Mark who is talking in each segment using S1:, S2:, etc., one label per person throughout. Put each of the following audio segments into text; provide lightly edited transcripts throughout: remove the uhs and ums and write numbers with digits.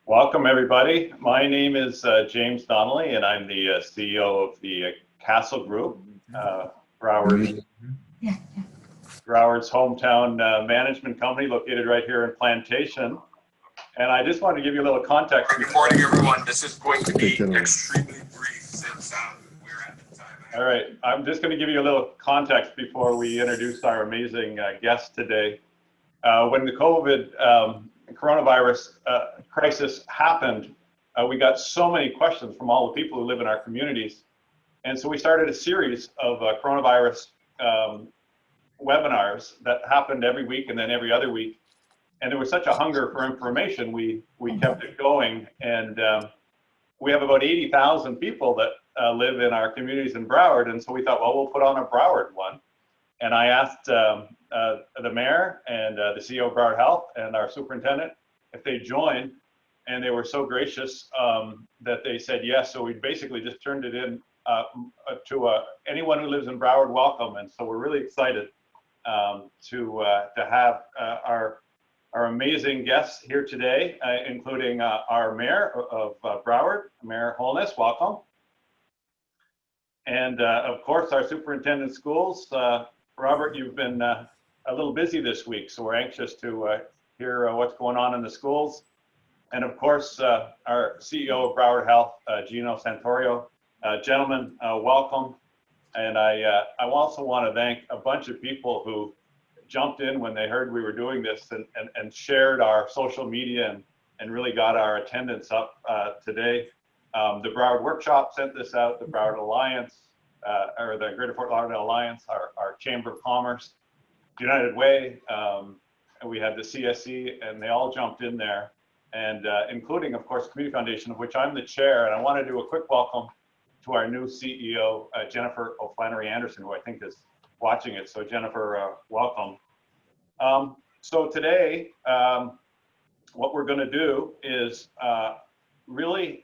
S1: Welcome, everybody. My name is James Donnelly, and I'm the CEO of the Castle Group, Broward's hometown management company located right here in Plantation. And I just wanted to give you a little context.
S2: Good morning, everyone. This is going to be extremely brief since we're at the time.
S1: All right, I'm just going to give you a little context before we introduce our amazing guest today. When the COVID coronavirus crisis happened, we got so many questions from all the people who live in our communities. And so we started a series of coronavirus webinars that happened every week and then every other week. And there was such a hunger for information, we kept it going. And we have about 80,000 people that live in our communities in Broward. And so we thought, well, we'll put on a Broward one. And I asked the mayor and the CEO of Broward Health and our superintendent if they joined, and they were so gracious that they said yes. So we basically just turned it in to anyone who lives in Broward, welcome. And so we're really excited to have our amazing guests here today, including our mayor of Broward, Mayor Holness, welcome. And of course, our superintendent of schools, Robert, you've been a little busy this week, so we're anxious to hear what's going on in the schools. And of course, our CEO of Broward Health, Gino Santorio. Gentlemen, welcome. And I also want to thank a bunch of people who jumped in when they heard we were doing this and shared our social media and really got our attendance up today. The Broward Workshop sent this out, the Broward Alliance, or the Greater Fort Lauderdale Alliance, our Chamber of Commerce, United Way, and we had the CSE, and they all jumped in there, and including, of course, Community Foundation, of which I'm the chair. And I want to do a quick welcome to our new CEO, Jennifer O'Flannery Anderson, who I think is watching it. So Jennifer, welcome. So today, what we're going to do is really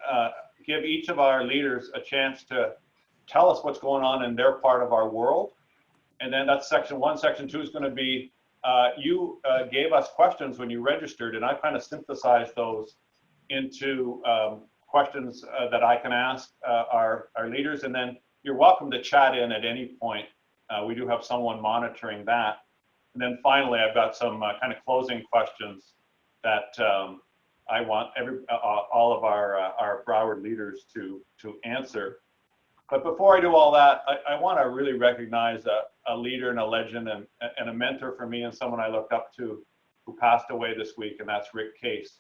S1: give each of our leaders a chance to tell us what's going on in their part of our world. And then that's section one. Section two is going to be, you gave us questions when you registered, and I kind of synthesized those into questions that I can ask our leaders. And then you're welcome to chat in at any point. We do have someone monitoring that. And then finally, I've got some kind of closing questions that I want all of our Broward leaders to answer. But before I do all that, I want to really recognize a leader and a legend and a mentor for me, and someone I looked up to who passed away this week, and that's Rick Case.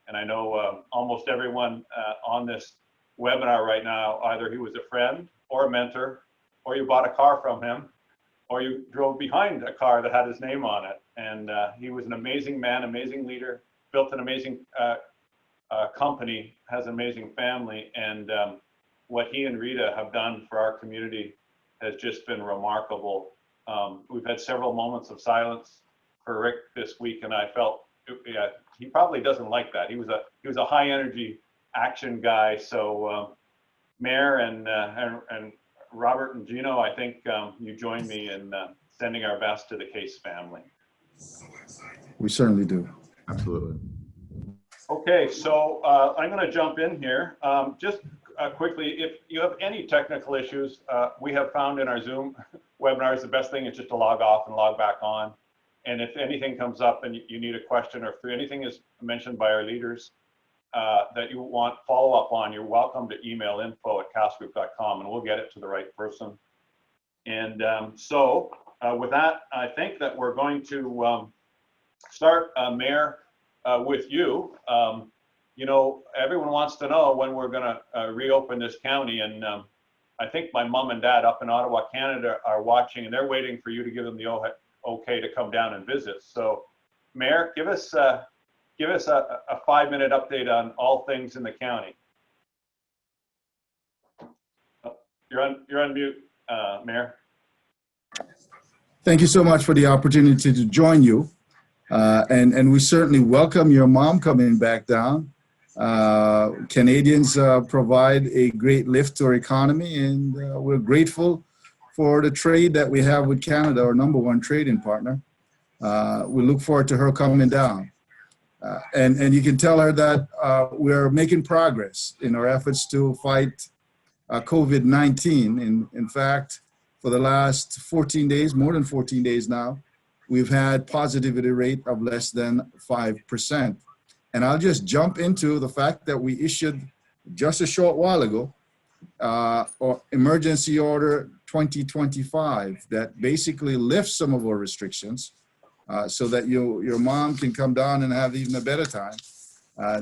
S1: And I know almost everyone on this webinar right now, either he was a friend or a mentor, or you bought a car from him, or you drove behind a car that had his name on it. And he was an amazing man, amazing leader, built an amazing company, has an amazing family, and what he and Rita have done for our community has just been remarkable. We've had several moments of silence for Rick this week, and I felt he probably doesn't like that. He was a high energy action guy. So Mayor and Robert and Gino, I think you join me in sending our best to the Case family.
S3: We certainly do.
S4: Absolutely.
S1: Okay, so I'm going to jump in here. Just quickly, if you have any technical issues, we have found in our Zoom webinars, the best thing is just to log off and log back on. And if anything comes up and you need a question, or if anything is mentioned by our leaders that you want follow up on, you're welcome to email info@castgroup.com, and we'll get it to the right person. And so with that, I think that we're going to start, Mayor, with you. You know, everyone wants to know when we're going to reopen this county, and I think my mom and dad up in Ottawa, Canada, are watching, and they're waiting for you to give them the okay to come down and visit. So, Mayor, give us a 5-minute update on all things in the county. You're on mute, Mayor.
S3: Thank you so much for the opportunity to join you. And we certainly welcome your mom coming back down. Canadians provide a great lift to our economy, and we're grateful for the trade that we have with Canada, our #1 trading partner. We look forward to her coming down. And you can tell her that we're making progress in our efforts to fight COVID-19. In fact, for the last 14 days, more than 14 days now, we've had positivity rate of less than 5%. And I'll just jump into the fact that we issued just a short while ago, Emergency Order 2025 that basically lifts some of our restrictions so that your mom can come down and have even a better time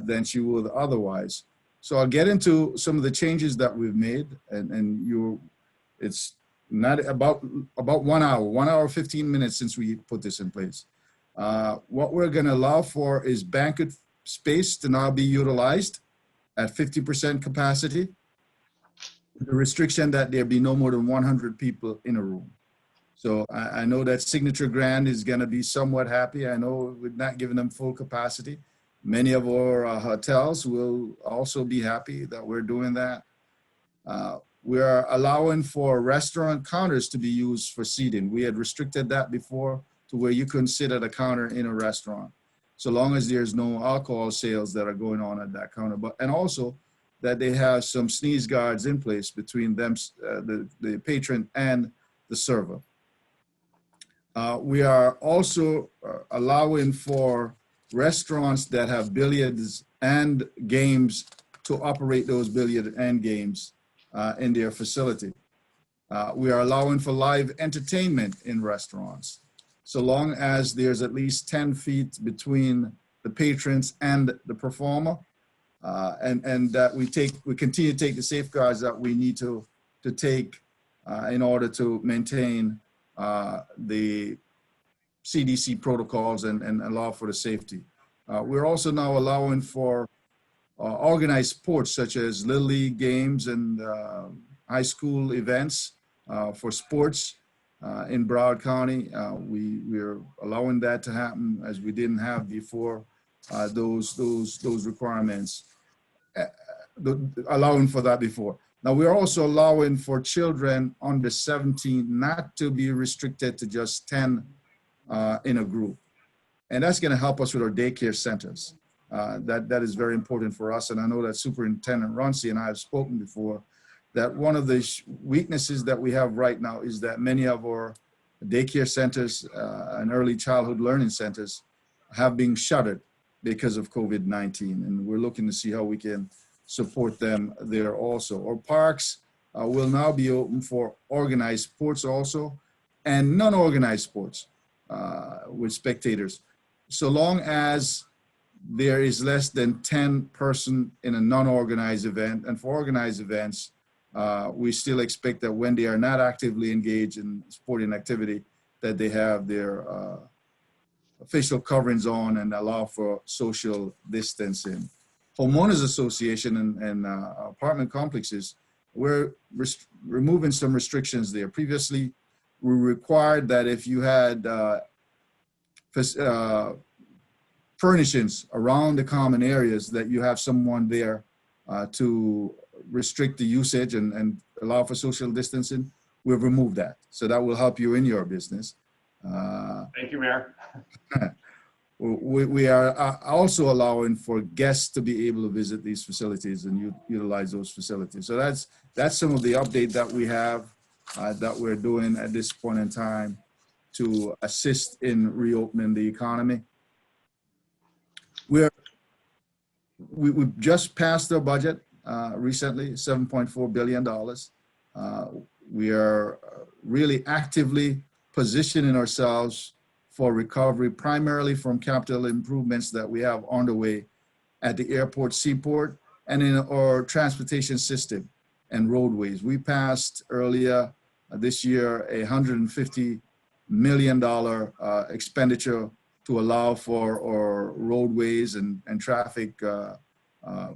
S3: than she would otherwise. So I'll get into some of the changes that we've made, and it's not about 1 hour, 15 minutes since we put this in place. What we're going to allow for is banquet space to now be utilized at 50% capacity. The restriction that there be no more than 100 people in a room. So I know that Signature Grand is going to be somewhat happy. I know we're not giving them full capacity. Many of our hotels will also be happy that we're doing that. We are allowing for restaurant counters to be used for seating. We had restricted that before to where you couldn't sit at a counter in a restaurant, so long as there's no alcohol sales that are going on at that counter. And also that they have some sneeze guards in place between them, the patron and the server. We are also allowing for restaurants that have billiards and games to operate those billiard and games in their facility. We are allowing for live entertainment in restaurants, so long as there's at least 10 feet between the patrons and the performer, and that we continue to take the safeguards that we need to take in order to maintain the CDC protocols and allow for the safety. We're also now allowing for organized sports such as Little League games and high school events for sports in Broward County. We're allowing that to happen as we didn't have before those requirements, allowing for that before. Now we're also allowing for children under 17 not to be restricted to just 10 in a group. And that's going to help us with our daycare centers. That is very important for us. And I know that Superintendent Runcie and I have spoken before that one of the weaknesses that we have right now is that many of our daycare centers and early childhood learning centers have been shuttered because of COVID-19. And we're looking to see how we can support them there also. Our parks will now be open for organized sports also, and non-organized sports with spectators, so long as there is less than 10 person in a non-organized event. And for organized events, we still expect that when they are not actively engaged in sporting activity, that they have their facial coverings on and allow for social distancing. Homeowners Association and apartment complexes, we're removing some restrictions there. Previously, we required that if you had furnishings around the common areas, that you have someone there to restrict the usage and allow for social distancing. We've removed that. So that will help you in your business.
S1: Thank you, Mayor.
S3: We are also allowing for guests to be able to visit these facilities and utilize those facilities. So that's some of the update that we have that we're doing at this point in time to assist in reopening the economy. We've just passed our budget recently, $7.4 billion. We are really actively positioning ourselves for recovery, primarily from capital improvements that we have on the way at the airport, seaport, and in our transportation system and roadways. We passed earlier this year $150 million expenditure to allow for our roadways and traffic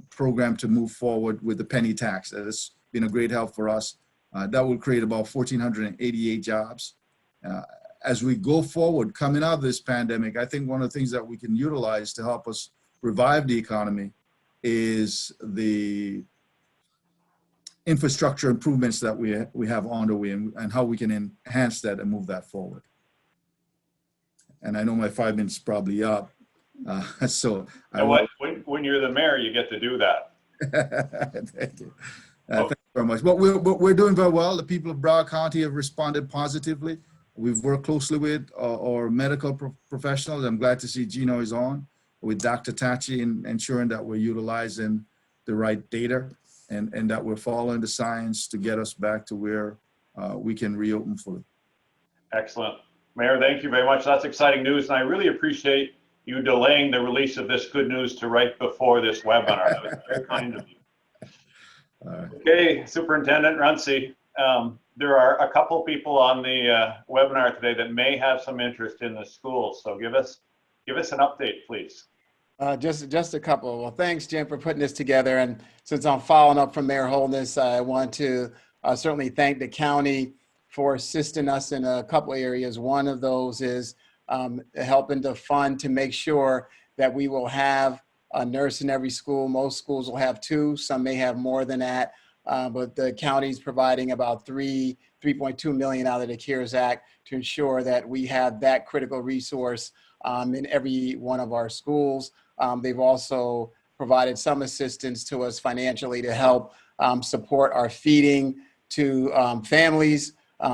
S3: program to move forward with the penny tax. That has been a great help for us. That will create about 1,488 jobs. As we go forward, coming out of this pandemic, I think one of the things that we can utilize to help us revive the economy is the infrastructure improvements that we have on the way and how we can enhance that and move that forward. And I know my 5 minutes is probably up, So I
S1: And
S3: want
S1: when you're the mayor, you get to do that.
S3: thank you. Thank you very much. But we're doing very well. The people of Broward County have responded positively. We've worked closely with our medical professionals. I'm glad to see Gino is on with Dr. Tachi in ensuring that we're utilizing the right data and that we're following the science to get us back to where we can reopen fully.
S1: Excellent. Mayor, thank you very much. That's exciting news. And I really appreciate you delaying the release of this good news to right before this webinar. That was very kind of you. Okay, Superintendent Runcie, there are a couple people on the webinar today that may have some interest in the schools. So give us an update, please.
S4: Just a couple. Well, thanks, Jim, for putting this together. And since I'm following up from Mayor Holness, I want to certainly thank the county for assisting us in a couple areas. One of those is helping to fund to make sure that we will have a nurse in every school. Most schools will have 2. Some may have more than that. But the county's providing about $3.2 million out of the CARES Act to ensure that we have that critical resource in every one of our schools. They've also provided some assistance to us financially to help support our feeding to families.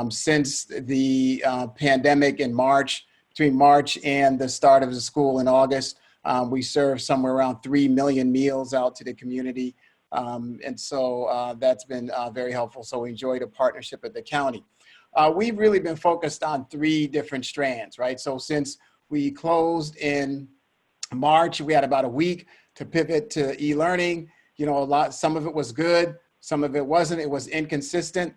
S4: Since the pandemic in March, between March and the start of the school in August, we served somewhere around 3 million meals out to the community. And so that's been very helpful. So we enjoyed a partnership with the county. We've really been focused on 3 different strands, right? So since we closed in March, we had about a week to pivot to e-learning. You know, some of it was good, some of it wasn't. It was inconsistent,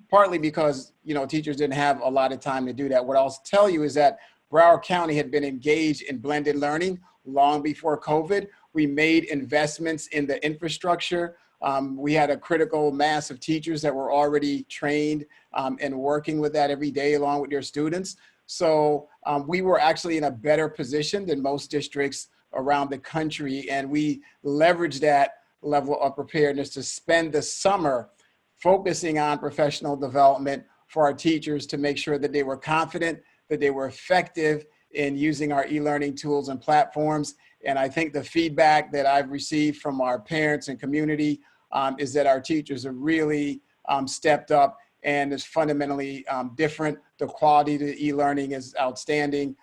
S4: partly because, you know, teachers didn't have a lot of time to do that. What I'll tell you is that Broward County had been engaged in blended learning long before COVID. We made investments in the infrastructure. We had a critical mass of teachers that were already trained and working with that every day along with their students. So we were actually in a better position than most districts around the country. And we leveraged that level of preparedness to spend the summer focusing on professional development for our teachers to make sure that they were confident, that they were effective in using our e-learning tools and platforms. And I think the feedback that I've received from our parents and community is that our teachers have really stepped up and is fundamentally different. The quality of the e-learning is outstanding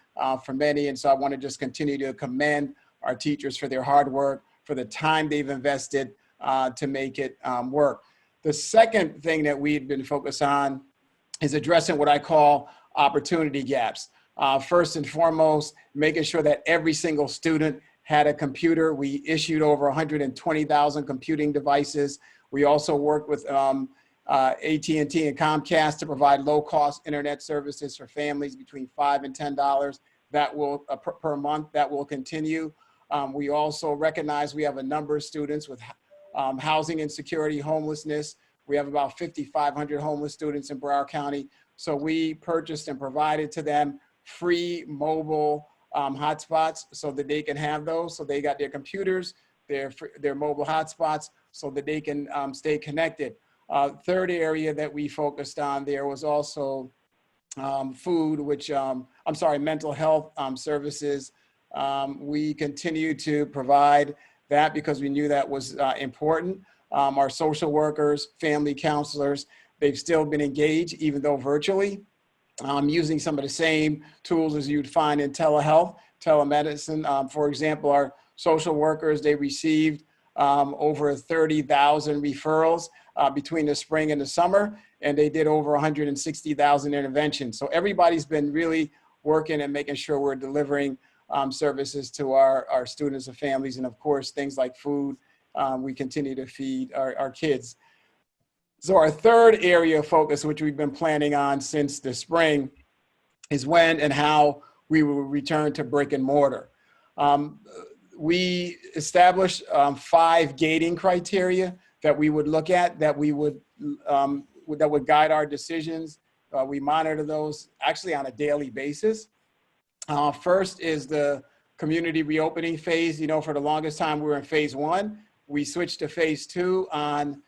S4: for many. And so I want to just continue to commend our teachers for their hard work, for the time they've invested to make it work. The second thing that we've been focused on is addressing what I call opportunity gaps. First and foremost, making sure that every single student had a computer. We issued over 120,000 computing devices. We also worked with AT&T and Comcast to provide low-cost internet services for families between $5 and $10 that will per month. That will continue. We also recognize we have a number of students with housing insecurity, homelessness. We have about 5,500 homeless students in Broward County. So we purchased and provided to them free mobile hotspots so that they can have those. So they got their computers, their mobile hotspots so that they can stay connected. Third area that we focused on there was also food, which, mental health services. We continue to provide that because we knew that was important. Our social workers, family counselors, they've still been engaged, even though virtually, using some of the same tools as you'd find in telehealth, telemedicine. For example, our social workers, they received over 30,000 referrals between the spring and the summer, and they did over 160,000 interventions. So everybody's been really working and making sure we're delivering services to our students and families. And of course, things like food, we continue to feed our kids. So our third area of focus, which we've been planning on since the spring, is when and how we will return to brick and mortar. We established 5 gating criteria that we would look at, that would guide our decisions. We monitor those actually on a daily basis. First is the community reopening phase. You know, for the longest time, we were in phase 1. We switched to phase 2 on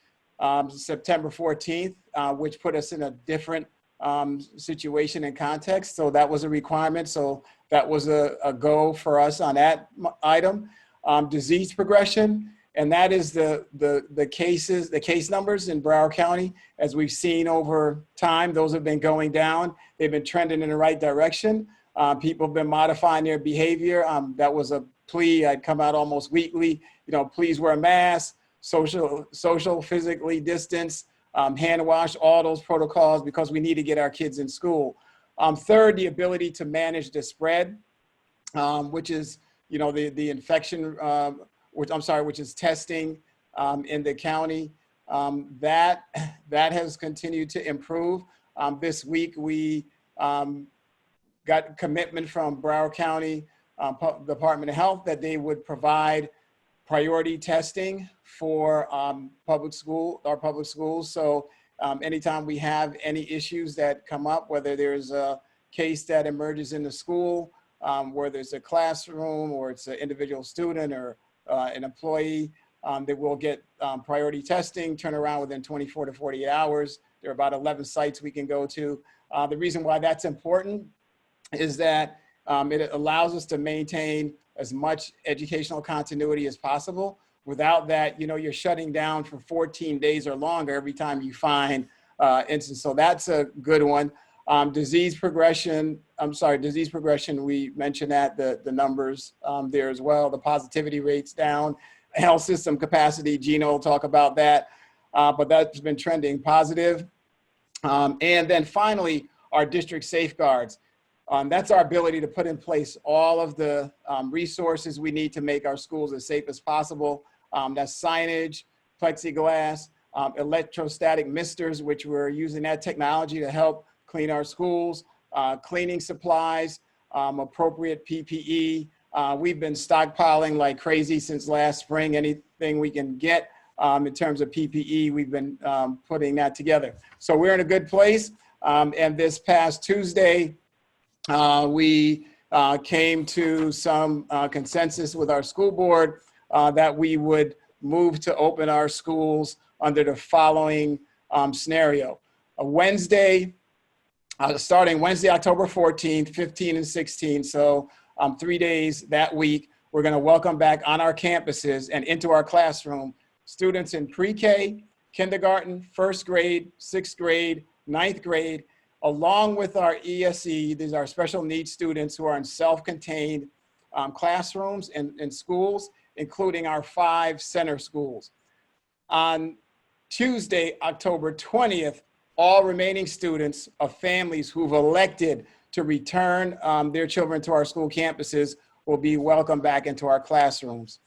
S4: September 14th, which put us in a different situation and context. So that was a requirement. So that was a go for us on that item. Disease progression, and that is the case numbers in Broward County. As we've seen over time, those have been going down. They've been trending in the right direction. People have been modifying their behavior. That was a plea. I'd come out almost weekly. Please wear a mask, social, physically distance, hand wash, all those protocols, because we need to get our kids in school. Third, the ability to manage the spread, which is, the infection, which is testing in the county. That has continued to improve. This week, we got commitment from Broward County Department of Health that they would provide priority testing for our public schools. So anytime we have any issues that come up, whether there's a case that emerges in the school, where there's a classroom or it's an individual student or an employee, that will get priority testing, turn around within 24 to 48 hours. There are about 11 sites we can go to. The reason why that's important is that it allows us to maintain as much educational continuity as possible. Without that, you're shutting down for 14 days or longer every time you find instance. So that's a good one. Disease progression, we mentioned that, the numbers there as well. The positivity rates down, health system capacity, Gino will talk about that, but that's been trending positive. And then finally, our district safeguards. That's our ability to put in place all of the resources we need to make our schools as safe as possible. That's signage, plexiglass, electrostatic misters, which we're using that technology to help clean our schools, cleaning supplies, appropriate PPE. We've been stockpiling like crazy since last spring. Anything we can get in terms of PPE, we've been putting that together. So we're in a good place. And this past Tuesday, we came to some consensus with our school board that we would move to open our schools under the following scenario. Starting Wednesday, October 14th, 15 and 16. So 3 days that week, we're going to welcome back on our campuses and into our classroom students in pre-K, kindergarten, first grade, sixth grade, ninth grade, along with our ESE. These are special needs students who are in self-contained classrooms and schools, including our 5 center schools. On Tuesday, October 20th, all remaining students of families who've elected to return their children to our school campuses will be welcomed back into our classrooms.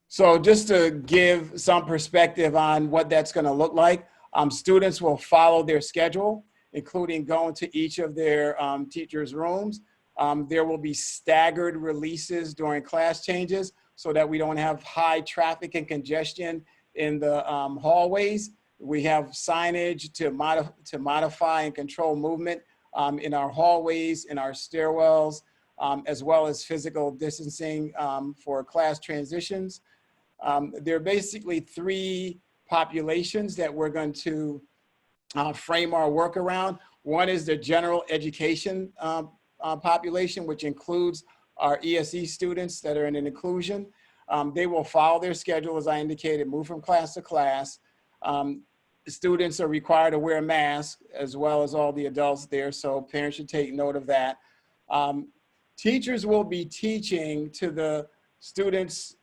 S4: So just to give some perspective on what that's going to look like, students will follow their schedule, including going to each of their teachers' rooms. There will be staggered releases during class changes so that we don't have high traffic and congestion in the hallways. We have signage to modify and control movement in our hallways, in our stairwells, as well as physical distancing for class transitions. There are basically 3 populations that we're going to frame our work around. One is the general education population, which includes our ESE students that are in an inclusion. They will follow their schedule, as I indicated, move from class to class. Students are required to wear a mask, as well as all the adults there, so parents should take note of that. Teachers will be teaching to the students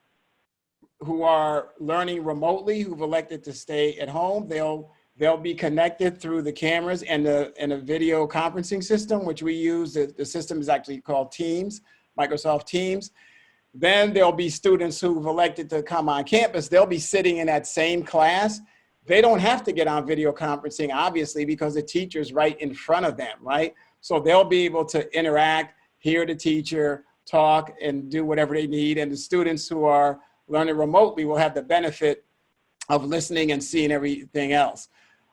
S4: who are learning remotely, who've elected to stay at home. They'll be connected through the cameras and a video conferencing system, which we use. The system is actually called Teams, Microsoft Teams. Then there'll be students who've elected to come on campus. They'll be sitting in that same class. They don't have to get on video conferencing, obviously, because the teacher's right in front of them, right? So they'll be able to interact, hear the teacher, talk, and do whatever they need. And the students who are learning remotely will have the benefit of listening and seeing everything else.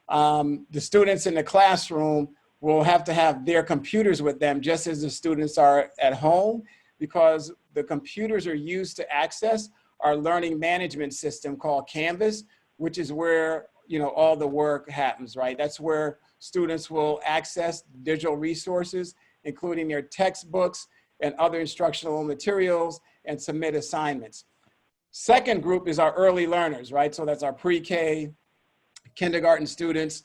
S4: The students in the classroom will have to have their computers with them, just as the students are at home, because the computers are used to access our learning management system called Canvas, which is where all the work happens, right? That's where students will access digital resources, including their textbooks and other instructional materials, and submit assignments. Second group is our early learners, right? So that's our pre-K, kindergarten students.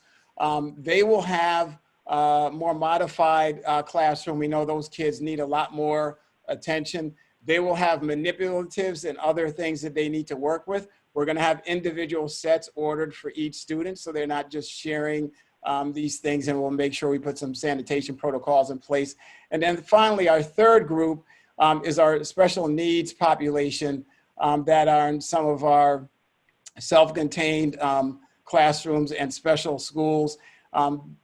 S4: They will have more modified classroom. We know those kids need a lot more attention. They will have manipulatives and other things that they need to work with. We're going to have individual sets ordered for each student, so they're not just sharing these things, and we'll make sure we put some sanitation protocols in place. And then finally, our third group is our special needs population that are in some of our self-contained classrooms and special schools.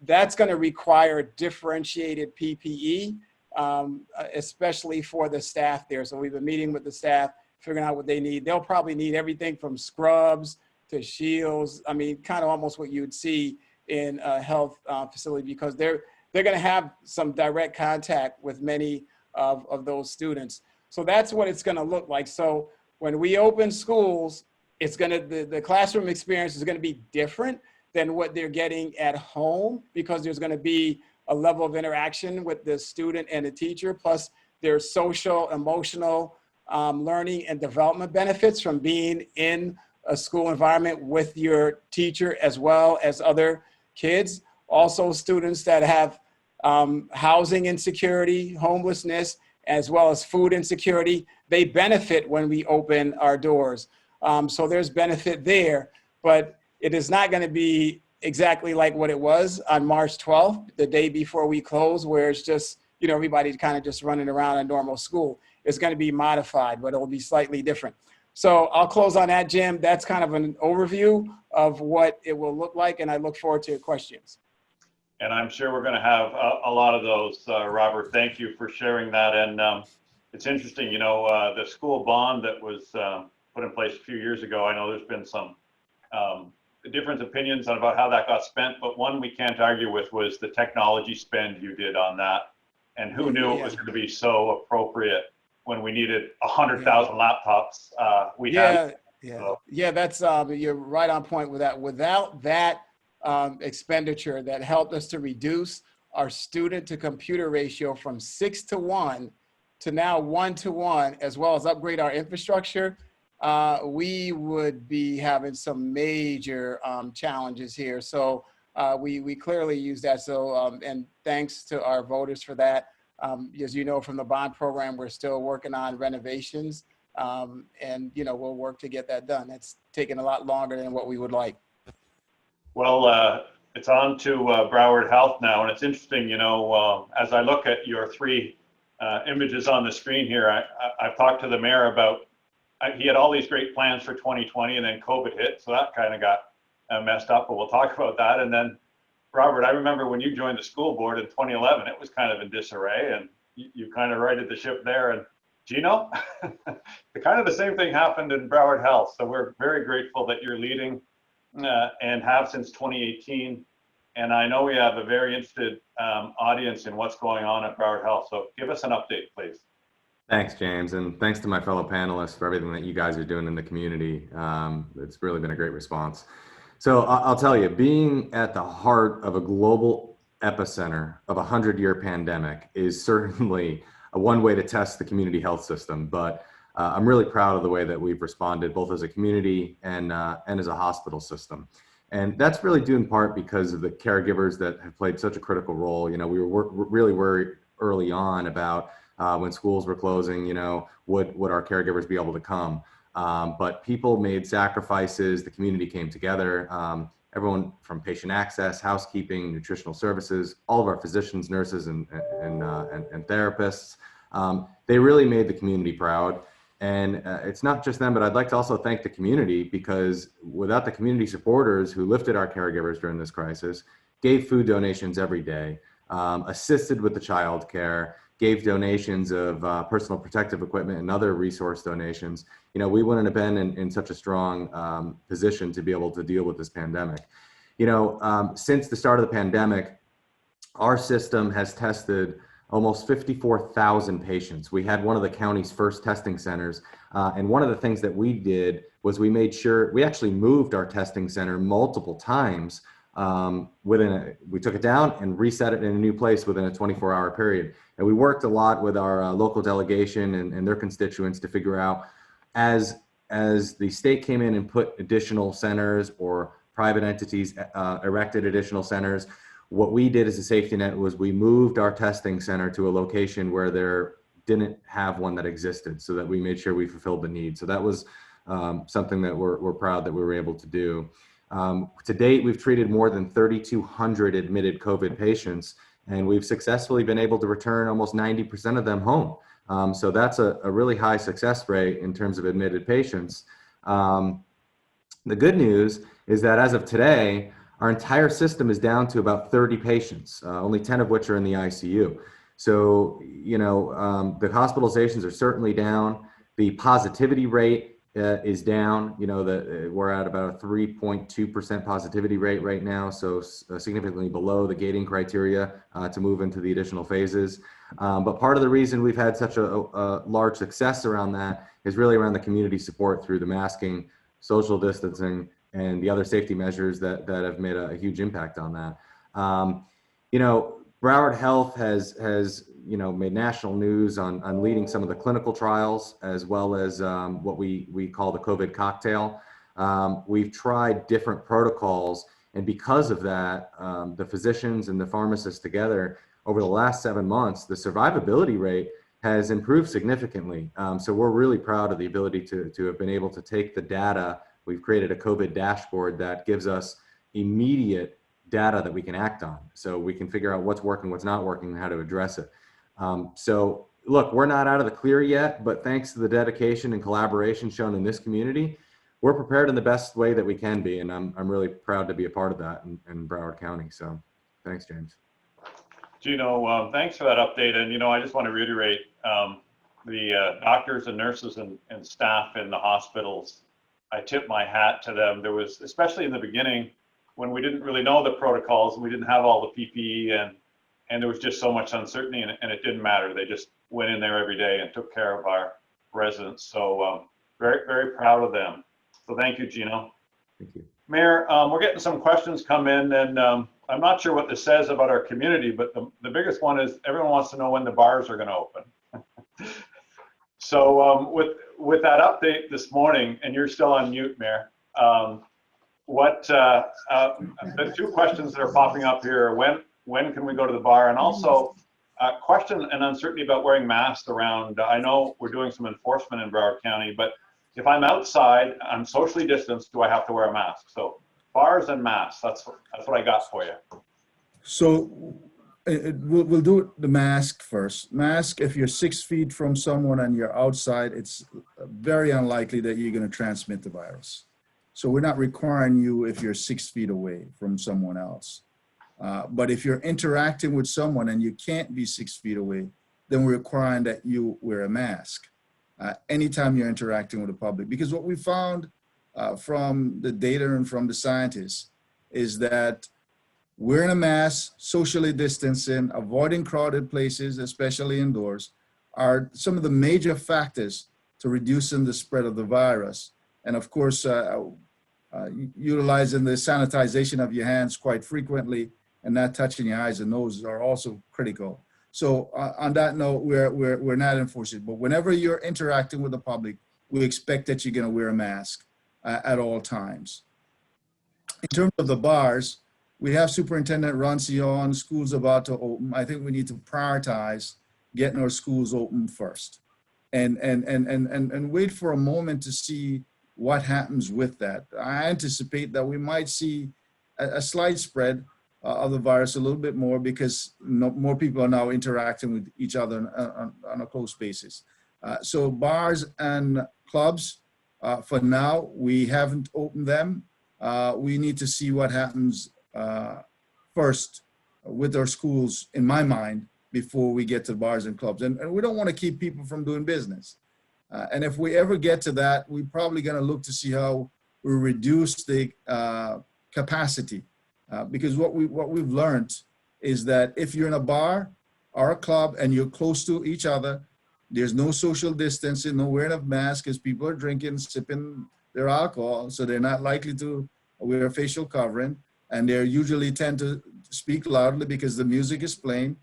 S4: That's going to require differentiated PPE, especially for the staff there. So we've been meeting with the staff, figuring out what they need. They'll probably need everything from scrubs to shields. I mean, kind of almost what you'd see in a health facility, because they're going to have some direct contact with many of those students. So that's what it's going to look like. So when we open schools, it's going to, the classroom experience is going to be different than what they're getting at home, because there's going to be a level of interaction with the student and the teacher, plus there's social, emotional learning and development benefits from being in a school environment with your teacher as well as other kids. Also students that have housing insecurity, homelessness, as well as food insecurity, they benefit when we open our doors. So there's benefit there, but it is not going to be exactly like what it was on March 12th, the day before we close, where it's just, you know, everybody's kind of just running around a normal school. It's going to be modified, but it'll be slightly different. So I'll close on that, Jim. That's kind of an overview of what it will look like, and I look forward to your questions.
S1: And I'm sure we're going to have a lot of those, Robert. Thank you for sharing that. And it's interesting, you know, the school bond that was put in place a few years ago, I know there's been some different opinions about how that got spent, but one we can't argue with was the technology spend you did on that. And who knew it was going to be so appropriate when we needed 100,000 laptops.
S4: That's, you're right on point with that. Without that expenditure that helped us to reduce our student to computer ratio from 6-to-1 to now 1-to-1, as well as upgrade our infrastructure, we would be having some major challenges here. So we clearly use that. So, and thanks to our voters for that. As you know, from the bond program, we're still working on renovations, and, you know, we'll work to get that done. It's taken a lot longer than what we would like.
S1: Well, it's on to Broward Health now, and it's interesting, you know, as I look at your three images on the screen here, I've talked to the mayor about, he had all these great plans for 2020, and then COVID hit, so that kind of got messed up, but we'll talk about that. And then, Robert, I remember when you joined the school board in 2011, it was kind of in disarray, and you kind of righted the ship there. And Gino, kind of the same thing happened in Broward Health, so we're very grateful that you're leading and have since 2018. And I know we have a very interested audience in what's going on at Broward Health, so give us an update, please.
S5: Thanks, James, and thanks to my fellow panelists for everything that you guys are doing in the community. It's really been a great response. So I'll tell you, being at the heart of a global epicenter of a 100-year pandemic is certainly one way to test the community health system, but I'm really proud of the way that we've responded, both as a community and as a hospital system. And that's really due in part because of the caregivers that have played such a critical role. You know, we were really worried early on about when schools were closing, you know, would our caregivers be able to come? But people made sacrifices, the community came together, everyone from patient access, housekeeping, nutritional services, all of our physicians, nurses, and therapists, they really made the community proud. And it's not just them, but I'd like to also thank the community, because without the community supporters who lifted our caregivers during this crisis, gave food donations every day, assisted with the childcare, gave donations of personal protective equipment and other resource donations, you know, we wouldn't have been in such a strong position to be able to deal with this pandemic. You know, since the start of the pandemic, our system has tested almost 54,000 patients. We had one of the county's first testing centers. And one of the things that we did was we made sure, we actually moved our testing center multiple times we took it down and reset it in a new place within a 24-hour period. And we worked a lot with our local delegation and their constituents to figure out, as the state came in and put additional centers or private entities erected additional centers, what we did as a safety net was we moved our testing center to a location where there didn't have one that existed, so that we made sure we fulfilled the need. So that was something that we're proud that we were able to do. To date, we've treated more than 3,200 admitted COVID patients, and we've successfully been able to return almost 90% of them home. So that's a really high success rate in terms of admitted patients. The good news is that as of today, our entire system is down to about 30 patients, only 10 of which are in the ICU. So, the hospitalizations are certainly down. The positivity rate is down. We're at about a 3.2% positivity rate right now, so significantly below the gating criteria to move into the additional phases. But part of the reason we've had such a large success around that is really around the community support through the masking, social distancing, and the other safety measures that have made a huge impact on that. Broward Health has made national news on leading some of the clinical trials, as well as what we call the COVID cocktail. We've tried different protocols, and because of that, the physicians and the pharmacists together over the last 7 months, the survivability rate has improved significantly. So we're really proud of the ability to have been able to take the data. We've created a COVID dashboard that gives us immediate data that we can act on, so we can figure out what's working, what's not working, and how to address it. So look, we're not out of the clear yet, but thanks to the dedication and collaboration shown in this community, we're prepared in the best way that we can be, and I'm really proud to be a part of that in Broward County. So thanks, James.
S1: Gino, thanks for that update. And, I just want to reiterate the doctors and nurses and staff in the hospitals. I tip my hat to them. There was, especially in the beginning, when we didn't really know the protocols and we didn't have all the PPE and there was just so much uncertainty, and it didn't matter. They just went in there every day and took care of our residents. So very, very proud of them. So thank you, Gino.
S5: Thank you.
S1: Mayor, we're getting some questions come in, and I'm not sure what this says about our community, but the biggest one is everyone wants to know when the bars are going to open. So with that update this morning, and you're still on mute, Mayor, the two questions that are popping up here are when can we go to the bar, and also question and uncertainty about wearing masks around. I know we're doing some enforcement in Broward County, but if I'm outside, I'm socially distanced, do I have to wear a mask? So bars and masks, that's what I got for you.
S3: So we'll do the mask first. Mask, if you're 6 feet from someone and you're outside, it's very unlikely that you're going to transmit the virus. So we're not requiring you if you're 6 feet away from someone else. But if you're interacting with someone and you can't be 6 feet away, then we're requiring that you wear a mask anytime you're interacting with the public. Because what we found from the data and from the scientists is that wearing a mask, socially distancing, avoiding crowded places, especially indoors, are some of the major factors to reducing the spread of the virus. And of course, utilizing the sanitization of your hands quite frequently and not touching your eyes and noses are also critical. So on that note, we're not enforcing it, but whenever you're interacting with the public, we expect that you're going to wear a mask at all times. In terms of the bars, we have Superintendent Rancion, schools about to open. I think we need to prioritize getting our schools open first, and wait for a moment to see what happens with that. I anticipate that we might see a slight spread of the virus a little bit more because more people are now interacting with each other on a close basis. So bars and clubs, for now, we haven't opened them. We need to see what happens first with our schools, in my mind, before we get to bars and clubs. And we don't want to keep people from doing business. And if we ever get to that, we're probably going to look to see how we reduce the capacity. Because what we've learned is that if you're in a bar or a club and you're close to each other, there's no social distancing, no wearing of masks, because people are drinking, sipping their alcohol, so they're not likely to wear a facial covering. and they usually tend to speak loudly because the music is playing,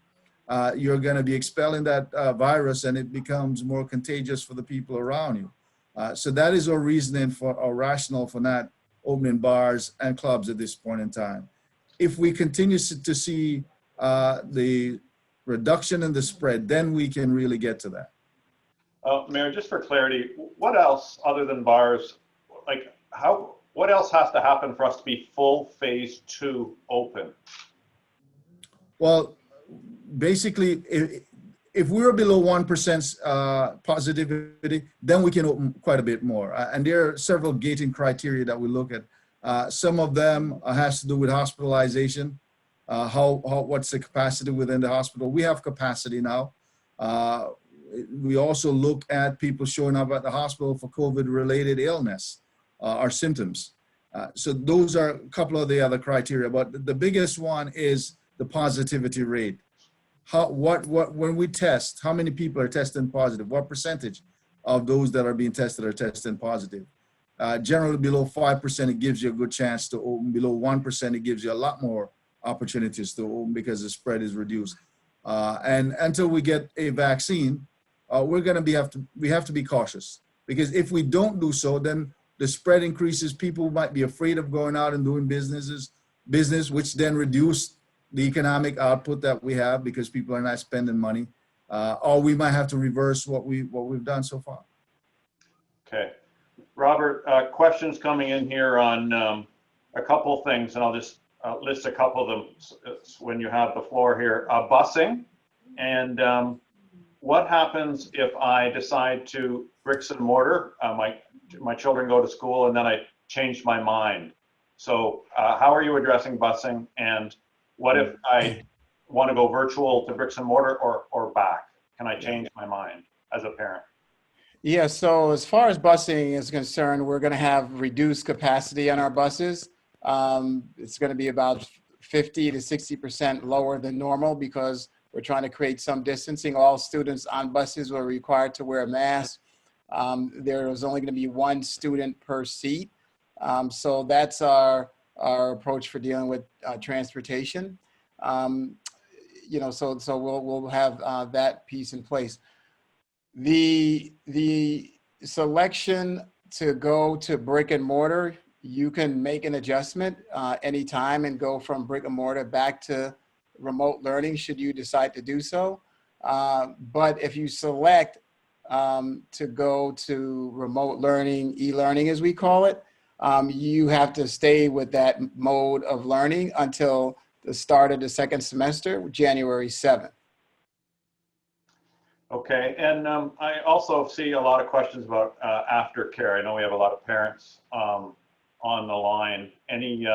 S3: you're going to be expelling that virus, and it becomes more contagious for the people around you. So that is our reasoning for our rationale for not opening bars and clubs at this point in time. If we continue to see the reduction in the spread, then we can really get to that.
S1: Mayor, just for clarity, what else other than bars, what else has to happen for us to be full phase 2 open?
S3: Well, basically, if we're below 1% positivity, then we can open quite a bit more. And there are several gating criteria that we look at. Some of them has to do with hospitalization. What's the capacity within the hospital? We have capacity now. We also look at people showing up at the hospital for COVID-related illness or symptoms. So those are a couple of the other criteria, but the biggest one is the positivity rate. When we test, how many people are testing positive? What percentage of those that are being tested are testing positive? Generally below 5%, it gives you a good chance to open. Below 1%, it gives you a lot more opportunities to open because the spread is reduced. And until we get a vaccine, we have to be cautious, because if we don't do so, then the spread increases. People might be afraid of going out and doing business, which then reduce the economic output that we have because people are not spending money, or we might have to reverse what we've done so far.
S1: Okay, Robert, questions coming in here on a couple things, and I'll just list a couple of them when you have the floor here. Busing, and what happens if I decide to bricks and mortar? My children go to school, and then I change my mind. So how are you addressing busing? And what if I want to go virtual to bricks and mortar or back? Can I change my mind as a parent?
S4: Yeah, so as far as busing is concerned, we're going to have reduced capacity on our buses. It's going to be about 50 to 60% lower than normal because we're trying to create some distancing. All students on buses were required to wear a mask. There was only going to be one student per seat. So that's our approach for dealing with transportation. So we'll have that piece in place. The selection to go to brick and mortar, you can make an adjustment anytime and go from brick and mortar back to remote learning should you decide to do so. But if you select to go to remote learning, e-learning as we call it, you have to stay with that mode of learning until the start of the second semester, January 7th.
S1: Okay, and I also see a lot of questions about aftercare. I know we have a lot of parents on the line. Any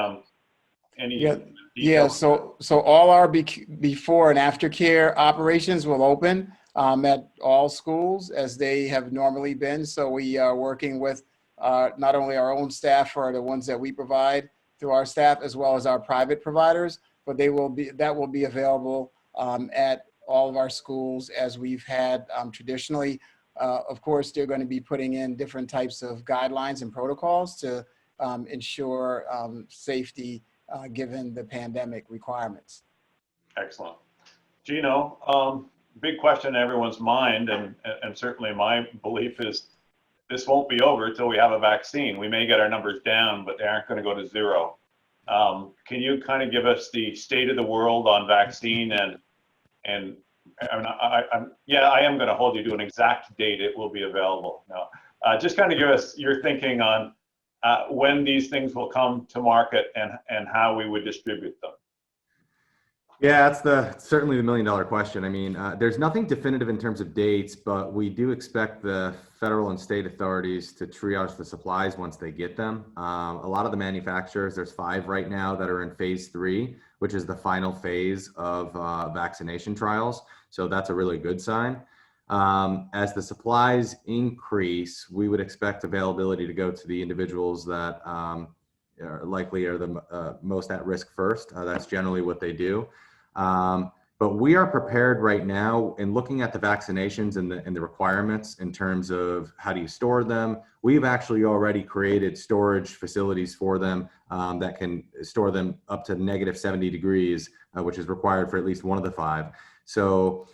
S4: Yeah, so all our before and after care operations will open at all schools as they have normally been. So we are working with not only our own staff or the ones that we provide through our staff, as well as our private providers, but that will be available at all of our schools as we've had traditionally. Of course, they're going to be putting in different types of guidelines and protocols to ensure safety given the pandemic requirements.
S1: Excellent. Gino, big question in everyone's mind, and certainly my belief is this won't be over until we have a vaccine. We may get our numbers down, but they aren't going to go to zero. Can you kind of give us the state of the world on vaccine and I am going to hold you to an exact date it will be available. No, just kind of give us your thinking on when these things will come to market and how we would distribute them.
S5: Yeah, that's certainly the $1 million question. I mean, there's nothing definitive in terms of dates, but we do expect the federal and state authorities to triage the supplies once they get them. A lot of the manufacturers, there's 5 right now that are in phase 3, which is the final phase of vaccination trials. So that's a really good sign. As the supplies increase, we would expect availability to go to the individuals that are likely are the most at risk first. That's generally what they do. But we are prepared right now in looking at the vaccinations and the requirements in terms of how do you store them. We've actually already created storage facilities for them that can store them up to -70 degrees, which is required for at least one of the 5. So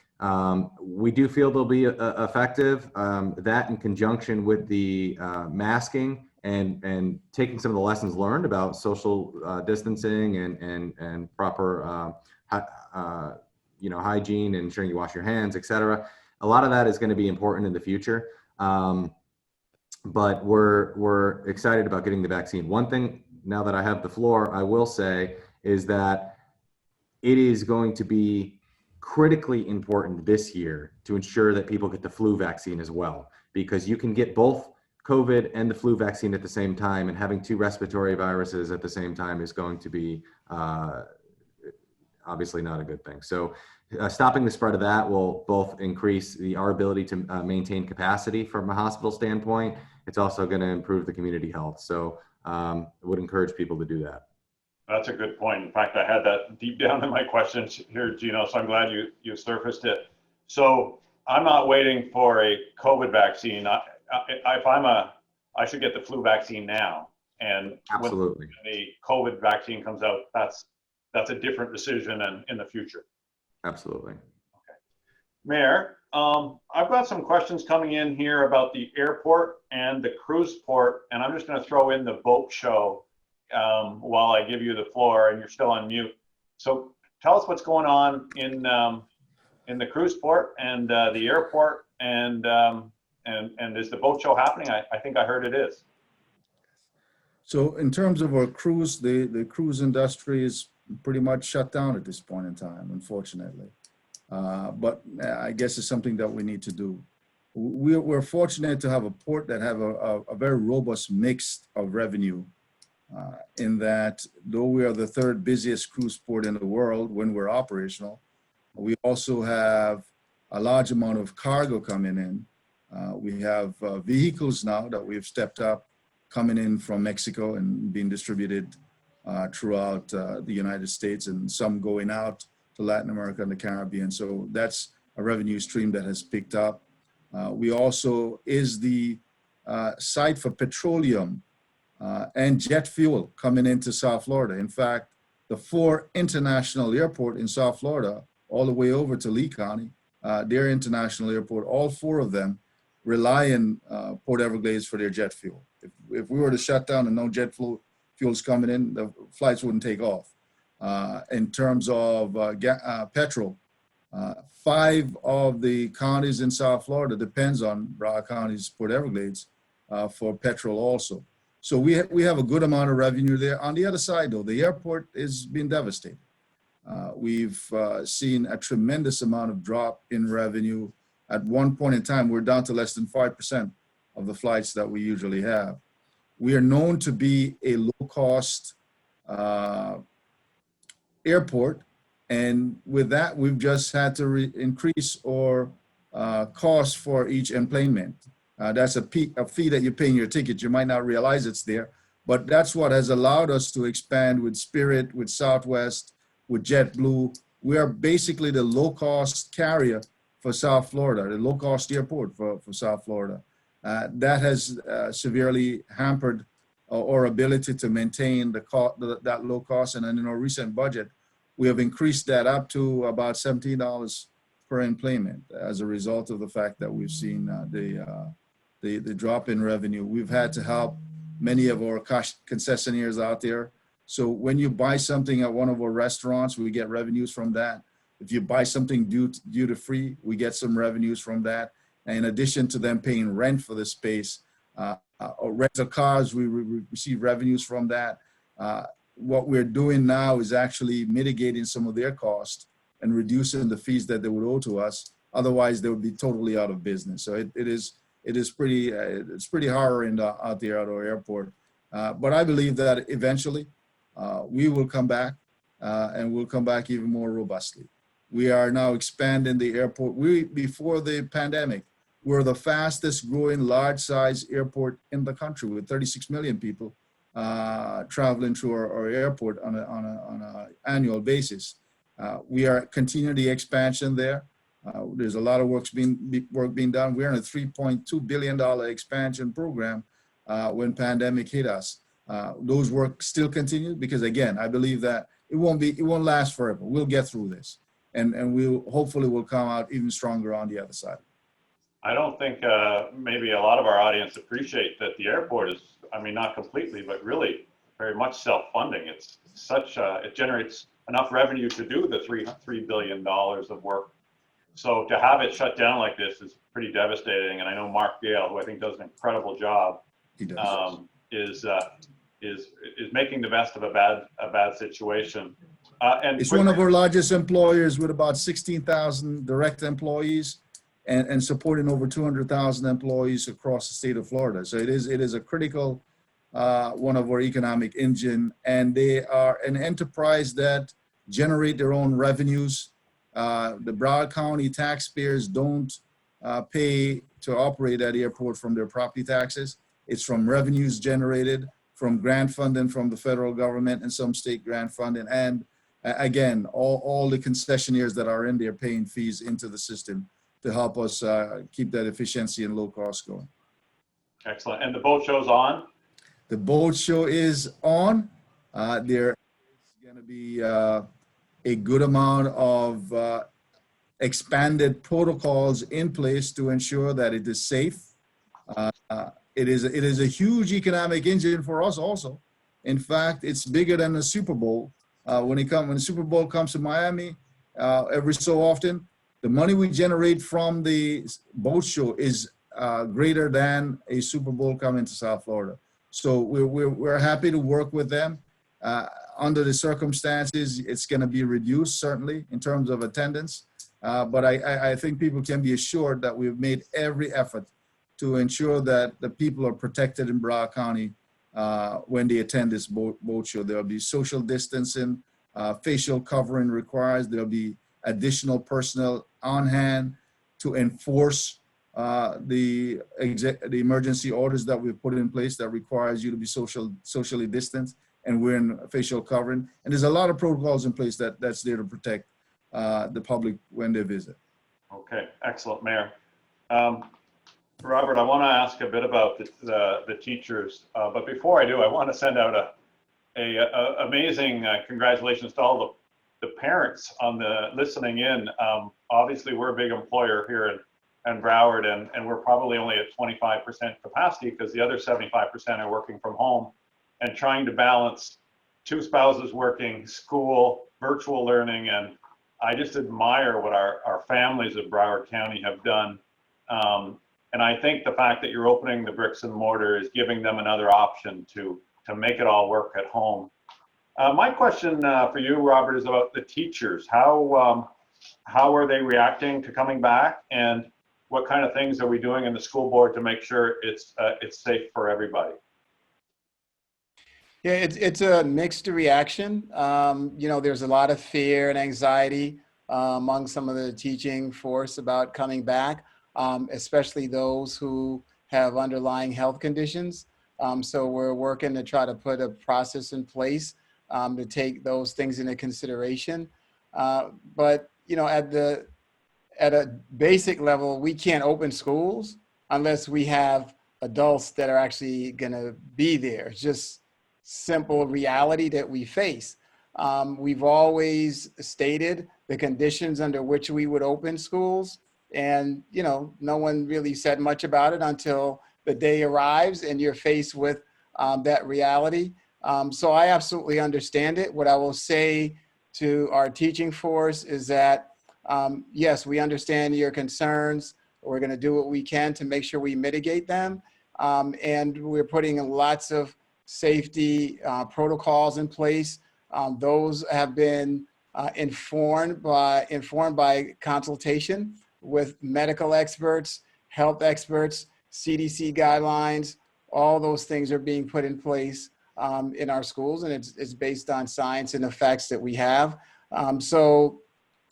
S5: we do feel they'll be effective. That in conjunction with the masking and taking some of the lessons learned about social distancing and proper hygiene and ensuring you wash your hands, et cetera. A lot of that is going to be important in the future. But we're excited about getting the vaccine. One thing, now that I have the floor, I will say is that it is going to be critically important this year to ensure that people get the flu vaccine as well, because you can get both COVID and the flu vaccine at the same time, and having 2 respiratory viruses at the same time is going to be obviously not a good thing. So stopping the spread of that will both increase our ability to maintain capacity from a hospital standpoint. It's also going to improve the community health. So I would encourage people to do that.
S1: That's a good point. In fact, I had that deep down in my questions here, Gino, so I'm glad you surfaced it. So I'm not waiting for a COVID vaccine. I should get the flu vaccine now. And
S5: Absolutely.
S1: when the COVID vaccine comes out, that's a different decision in the future.
S5: Absolutely.
S1: Okay. Mayor, I've got some questions coming in here about the airport and the cruise port, and I'm just going to throw in the boat show while I give you the floor, and you're still on mute. So tell us what's going on in the cruise port and the airport, and is the boat show happening? I think I heard it is.
S3: So in terms of our cruise, the cruise industry is pretty much shut down at this point in time, unfortunately. But I guess it's something that we need to do. We're fortunate to have a port that have a very robust mix of revenue, in that though we are the 3rd busiest cruise port in the world when we're operational, we also have a large amount of cargo coming in. We have vehicles now that we've stepped up coming in from Mexico and being distributed throughout the United States, and some going out to Latin America and the Caribbean. So that's a revenue stream that has picked up. We also is the site for petroleum and jet fuel coming into South Florida. In fact, the 4 international airport in South Florida, all the way over to Lee County, their international airport, all 4 of them rely on Port Everglades for their jet fuel. If we were to shut down and no jet fuel's coming in, the flights wouldn't take off. In terms of petrol, 5 of the counties in South Florida depends on Broward County's Port Everglades for petrol also. So we have a good amount of revenue there. On the other side, though, the airport is being devastated. We've seen a tremendous amount of drop in revenue. At one point in time, we're down to less than 5% of the flights that we usually have. We are known to be a low-cost airport, and with that, we've just had to increase our cost for each enplanement. That's a fee that you pay in your ticket. You might not realize it's there, but that's what has allowed us to expand with Spirit, with Southwest, with JetBlue. We are basically the low-cost carrier for South Florida, the low-cost airport for South Florida. That has severely hampered our ability to maintain that low cost. And then in our recent budget, we have increased that up to about $17 per enplanement as a result of the fact that we've seen the drop in revenue. We've had to help many of our concessionaires out there. So when you buy something at one of our restaurants, we get revenues from that. If you buy something duty free, we get some revenues from that. And in addition to them paying rent for the space, or rental cars, we receive revenues from that. What we're doing now is actually mitigating some of their costs and reducing the fees that they would owe to us. Otherwise, they would be totally out of business. So it is pretty hard out there at our airport. But I believe that eventually we will come back, and we'll come back even more robustly. We are now expanding the airport. Before the pandemic, we're the fastest growing large size airport in the country with 36 million people traveling through our airport on an annual basis. We are continuing the expansion there. There's a lot of work being done. We're in a $3.2 billion expansion program when pandemic hit us. Those work still continue because, again, I believe that it won't last forever. We'll get through this, and we'll hopefully will come out even stronger on the other side.
S1: I don't think maybe a lot of our audience appreciate that the airport is, I mean, not completely, but really very much self-funding. It's such it generates enough revenue to do the $3 billion of work. So to have it shut down like this is pretty devastating. And I know Mark Gale, who I think does an incredible job,
S3: He does.
S1: Is making the best of a bad situation. And
S3: It's one of our largest employers with about 16,000 direct employees and supporting over 200,000 employees across the state of Florida. So it is a critical one of our economic engine, and they are an enterprise that generate their own revenues. The Broward County taxpayers don't pay to operate that airport from their property taxes. It's from revenues generated from grant funding from the federal government and some state grant funding. And again, all the concessionaires that are in there paying fees into the system to help us keep that efficiency and low cost going.
S1: excellent. And the boat show's on?
S3: The boat show is on. There is going to be a good amount of expanded protocols in place to ensure that it is safe. It is a huge economic engine for us also. In fact, it's bigger than the Super Bowl. When the Super Bowl comes to Miami, every so often, the money we generate from the boat show is greater than a Super Bowl coming to South Florida. So we're happy to work with them. Under the circumstances, it's going to be reduced certainly in terms of attendance. But I think people can be assured that we've made every effort to ensure that the people are protected in Broward County when they attend this boat show. There'll be social distancing, facial covering requires. There'll be additional personnel on hand to enforce the emergency orders that we've put in place that requires you to be socially distanced and wearing facial covering. And there's a lot of protocols in place that's there to protect the public when they visit.
S1: Okay, excellent, Mayor. Robert, I want to ask a bit about the teachers, but before I do, I want to send out a amazing congratulations to all the parents on the listening in. Obviously, we're a big employer here in Broward, and we're probably only at 25% capacity because the other 75% are working from home and trying to balance two spouses working, school, virtual learning, and I just admire what our families of Broward County have done. And I think the fact that you're opening the bricks and mortar is giving them another option to make it all work at home. My question for you, Robert, is about the teachers. How are they reacting to coming back, and what kind of things are we doing in the school board to make sure it's safe for everybody?
S4: Yeah, it's a mixed reaction. There's a lot of fear and anxiety among some of the teaching force about coming back, especially those who have underlying health conditions. So we're working to try to put a process in place to take those things into consideration. But at a basic level, we can't open schools unless we have adults that are actually going to be there. It's just simple reality that we face. We've always stated the conditions under which we would open schools, and no one really said much about it until the day arrives and you're faced with that reality. So I absolutely understand it. What I will say to our teaching force is that yes, we understand your concerns. We're going to do what we can to make sure we mitigate them, and we're putting lots of safety protocols in place. Those have been informed by consultation with medical experts, health experts, CDC guidelines. All those things are being put in place in our schools, and it's based on science and the facts that we have. So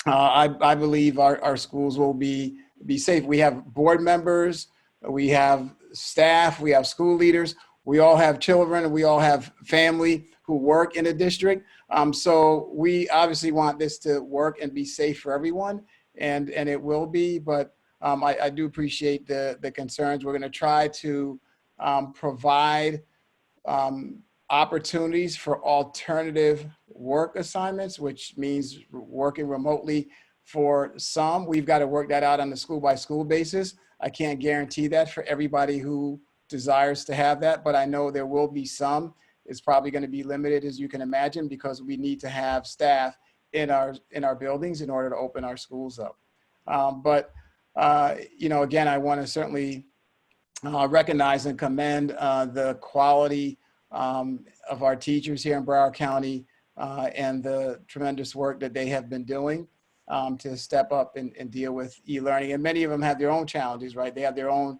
S4: I believe our schools will be safe. We have board members, we have staff, we have school leaders. We all have children and we all have family who work in the district. So we obviously want this to work and be safe for everyone, and it will be, but I do appreciate the concerns. We're going to try to provide opportunities for alternative work assignments, which means working remotely for some. We've got to work that out on the school by school basis. I can't guarantee that for everybody who desires to have that, but I know there will be some. It's probably going to be limited, as you can imagine, because we need to have staff in our buildings in order to open our schools up. Again, I want to certainly recognize and commend the quality of our teachers here in Broward County and the tremendous work that they have been doing to step up and deal with e-learning. And many of them have their own challenges, right? They have their own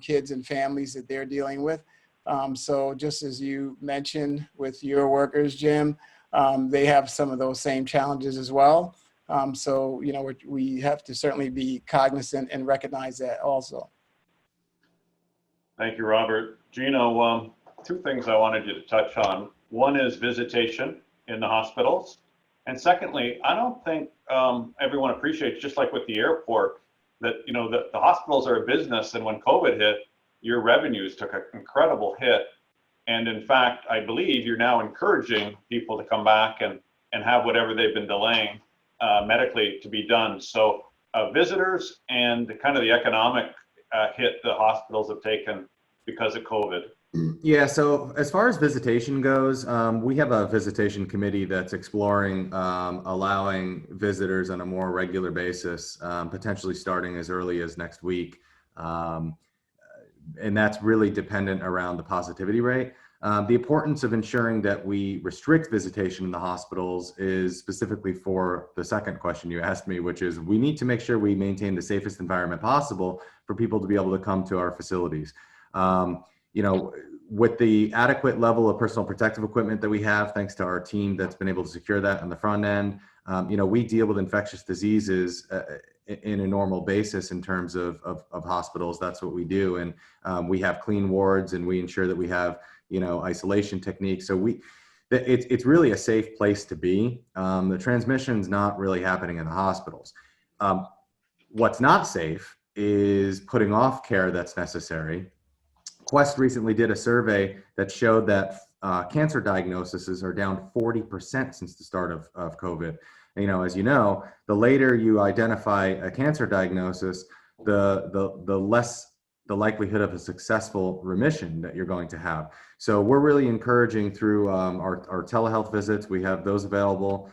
S4: kids and families that they're dealing with. So just as you mentioned with your workers, Jim, they have some of those same challenges as well. We have to certainly be cognizant and recognize that also.
S1: Thank you, Robert. Gino, two things I wanted you to touch on. One is visitation in the hospitals. And secondly, I don't think everyone appreciates, just like with the airport, that, the hospitals are a business, and when COVID hit, your revenues took an incredible hit. And in fact, I believe you're now encouraging people to come back and have whatever they've been delaying medically to be done. So visitors and kind of the economic hit the hospitals have taken because of COVID.
S5: Yeah, so as far as visitation goes, we have a visitation committee that's exploring allowing visitors on a more regular basis, potentially starting as early as next week. And that's really dependent around the positivity rate. The importance of ensuring that we restrict visitation in the hospitals is specifically for the second question you asked me, which is we need to make sure we maintain the safest environment possible for people to be able to come to our facilities. With the adequate level of personal protective equipment that we have, thanks to our team that's been able to secure that on the front end, we deal with infectious diseases in a normal basis in terms of hospitals. That's what we do. And we have clean wards, and we ensure that we have, isolation techniques. So it's really a safe place to be. The transmission's not really happening in the hospitals. What's not safe is putting off care that's necessary. Quest recently did a survey that showed that cancer diagnoses are down 40% since the start of COVID. As you know, the later you identify a cancer diagnosis, the less the likelihood of a successful remission that you're going to have. So we're really encouraging through our telehealth visits. We have those available.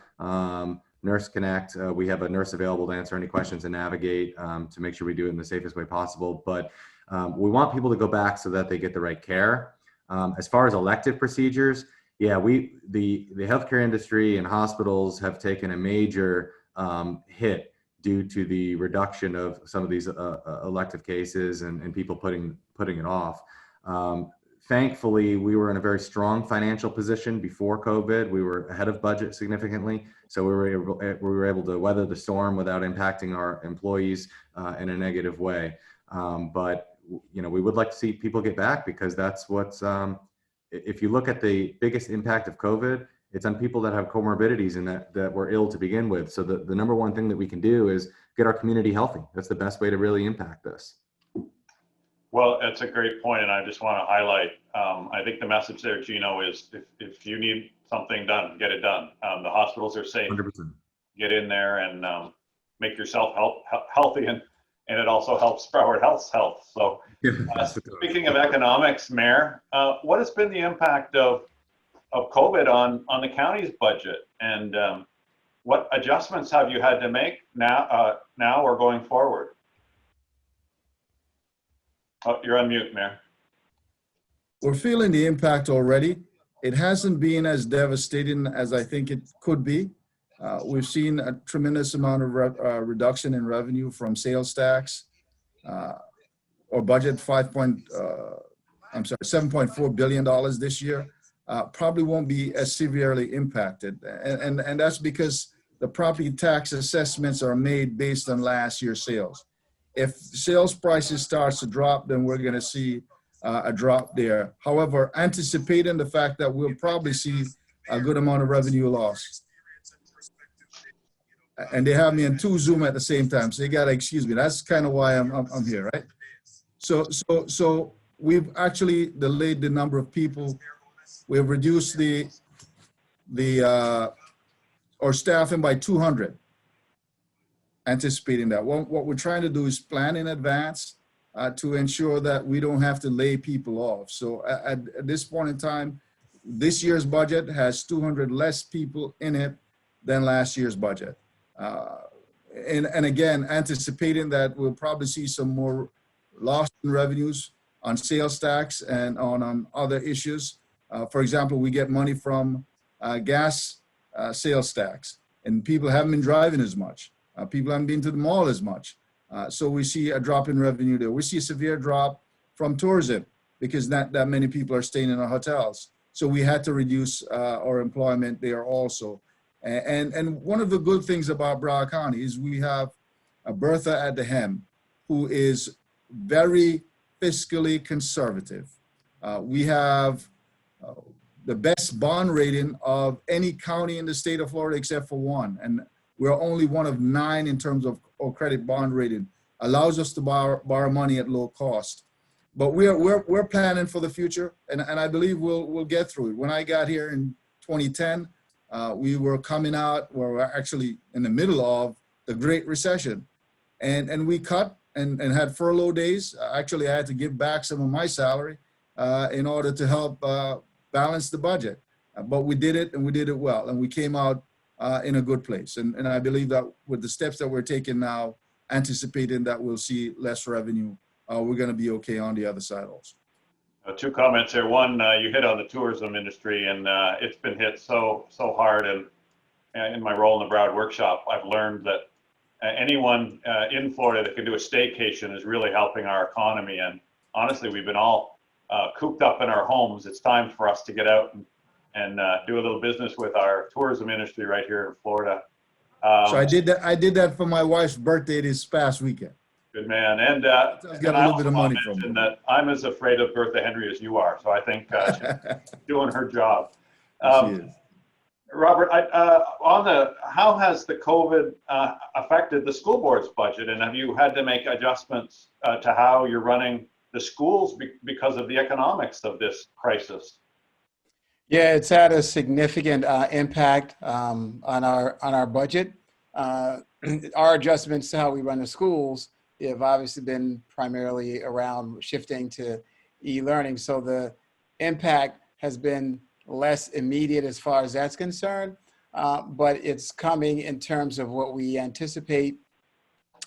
S5: Nurse Connect, we have a nurse available to answer any questions and navigate to make sure we do it in the safest way possible. But we want people to go back so that they get the right care. As far as elective procedures, yeah, the healthcare industry and hospitals have taken a major hit due to the reduction of some of these elective cases and people putting it off. Thankfully, we were in a very strong financial position before COVID. We were ahead of budget significantly, so we were able to weather the storm without impacting our employees in a negative way. But we would like to see people get back, because that's what's, if you look at the biggest impact of COVID, it's on people that have comorbidities and that were ill to begin with. So the number one thing that we can do is get our community healthy. That's the best way to really impact this.
S1: Well, that's a great point, and I just want to highlight, I think the message there, Gino, is if you need something done, get it done. The hospitals are safe.
S5: 100%.
S1: Get in there and make yourself healthy, and it also helps Broward Health's health. So speaking of economics, Mayor, what has been the impact of COVID on the county's budget, and what adjustments have you had to make now or going forward? Oh, you're on mute, Mayor.
S3: We're feeling the impact already. It hasn't been as devastating as I think it could be. We've seen a tremendous amount of reduction in revenue from sales tax. Our budget $7.4 billion this year. Probably won't be as severely impacted. And that's because the property tax assessments are made based on last year's sales. If sales prices starts to drop, then we're going to see a drop there. However, anticipating the fact that we'll probably see a good amount of revenue loss. And they have me in 2 Zoom at the same time, so you gotta excuse me. That's kind of why I'm here, right? So we've actually delayed the number of people. We've reduced our staffing by 200, anticipating that. What we're trying to do is plan in advance to ensure that we don't have to lay people off. So at this point in time, this year's budget has 200 less people in it than last year's budget. And again, anticipating that we'll probably see some more loss in revenues on sales tax and on other issues. For example, we get money from gas sales tax, and people haven't been driving as much. People haven't been to the mall as much. So we see a drop in revenue there. We see a severe drop from tourism because not that many people are staying in our hotels. So we had to reduce our employment there also. And one of the good things about Broward County is we have Bertha at the helm, who is very fiscally conservative. We have the best bond rating of any county in the state of Florida except for one. And we're only one of 9 in terms of our credit bond rating. Allows us to borrow money at low cost. But we're planning for the future, and I believe we'll get through it. When I got here in 2010, we were coming out, we're actually in the middle of the Great Recession. And we cut and had furlough days. Actually, I had to give back some of my salary in order to help balance the budget. But we did it, and we did it well, and we came out in a good place. And I believe that with the steps that we're taking now, anticipating that we'll see less revenue, we're going to be okay on the other side also.
S1: 2 comments here. One, you hit on the tourism industry, and it's been hit so hard. And in my role in the Broward workshop, I've learned that anyone in Florida that can do a staycation is really helping our economy. And honestly, we've been all cooped up in our homes. It's time for us to get out and do a little business with our tourism industry right here in Florida.
S3: So I did that for my wife's birthday this past weekend.
S1: Good man. And
S3: Got a little bit of money from
S1: mention
S3: her.
S1: that I'm as afraid of Bertha Henry as you are. So I think she's doing her job.
S3: She is.
S1: Robert, how has the COVID affected the school board's budget, and have you had to make adjustments to how you're running the schools because of the economics of this crisis?
S4: Yeah, it's had a significant impact on our budget. Our adjustments to how we run the schools have obviously been primarily around shifting to e-learning. So the impact has been less immediate as far as that's concerned, but it's coming in terms of what we anticipate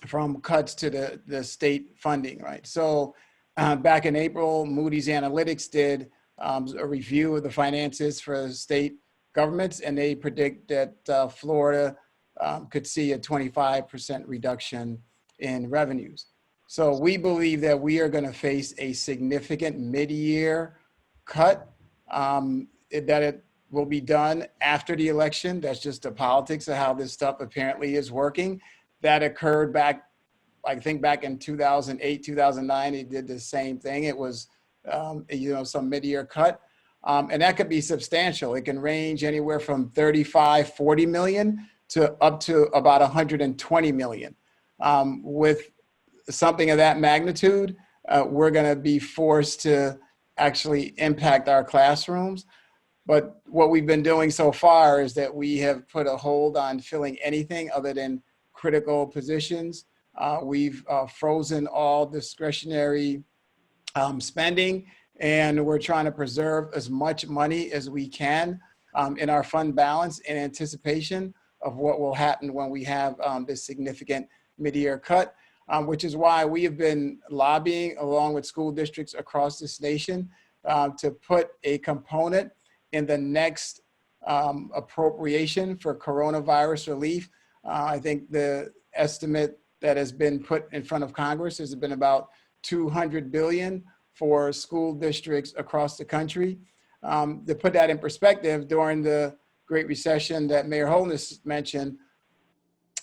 S4: from cuts to the state funding, right? So back in April, Moody's Analytics did a review of the finances for state governments, and they predict that Florida could see a 25% reduction in revenues. So we believe that we are going to face a significant mid-year cut, that it will be done after the election. That's just the politics of how this stuff apparently is working. That occurred back, I think back in 2008, 2009, they did the same thing. It was, some mid-year cut. And that could be substantial. It can range anywhere from 35, 40 million to up to about 120 million. With something of that magnitude, we're going to be forced to actually impact our classrooms. But what we've been doing so far is that we have put a hold on filling anything other than critical positions. We've frozen all discretionary spending, and we're trying to preserve as much money as we can in our fund balance in anticipation of what will happen when we have this significant mid-year cut, which is why we have been lobbying along with school districts across this nation to put a component in the next appropriation for coronavirus relief. I think the estimate that has been put in front of Congress has been about $200 billion for school districts across the country. To put that in perspective, during the Great Recession that Mayor Holness mentioned,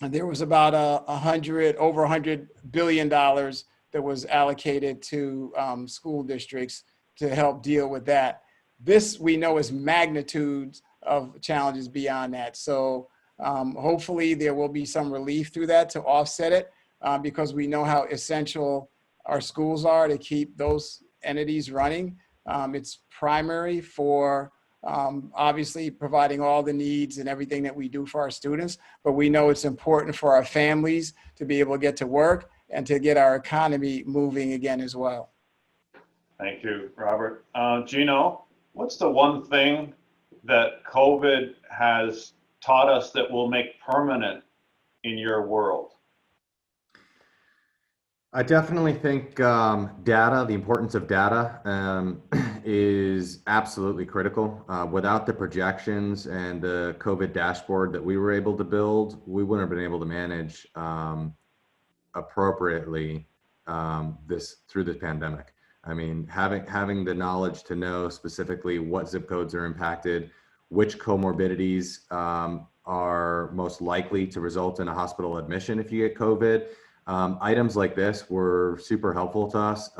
S4: there was about over $100 billion that was allocated to school districts to help deal with that. This we know is magnitudes of challenges beyond that. So hopefully there will be some relief through that to offset it, because we know how essential our schools are to keep those entities running. It's primary for obviously providing all the needs and everything that we do for our students, but we know it's important for our families to be able to get to work and to get our economy moving again as well.
S1: Thank you, Robert. Gino, what's the one thing that COVID has taught us that will make permanent in your world?
S5: I definitely think data, the importance of data is absolutely critical. Without the projections and the COVID dashboard that we were able to build, we wouldn't have been able to manage appropriately through this pandemic. I mean, having the knowledge to know specifically what zip codes are impacted, which comorbidities are most likely to result in a hospital admission if you get COVID. Items like this were super helpful to us.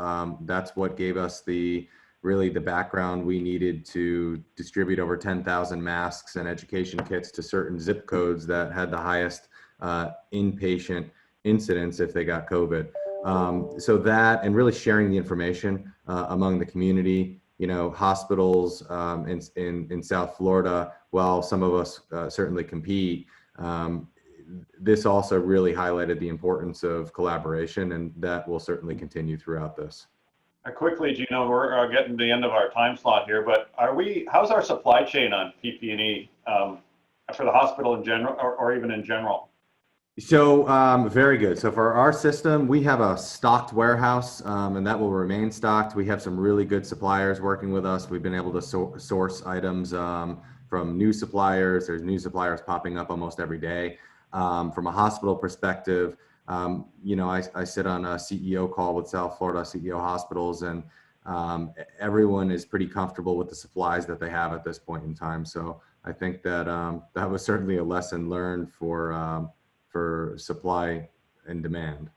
S5: That's what gave us really the background we needed to distribute over 10,000 masks and education kits to certain zip codes that had the highest inpatient incidence if they got COVID. So that, and really sharing the information among the community, hospitals in South Florida, while some of us certainly compete, this also really highlighted the importance of collaboration, and that will certainly continue throughout this.
S1: Quickly, Gino, we're getting to the end of our time slot here, but how's our supply chain on PPE for the hospital in general, or even in general?
S5: So very good. So for our system, we have a stocked warehouse, and that will remain stocked. We have some really good suppliers working with us. We've been able to source items from new suppliers. There's new suppliers popping up almost every day. From a hospital perspective, I sit on a CEO call with South Florida CEO hospitals, and everyone is pretty comfortable with the supplies that they have at this point in time. So I think that that was certainly a lesson learned for supply and demand.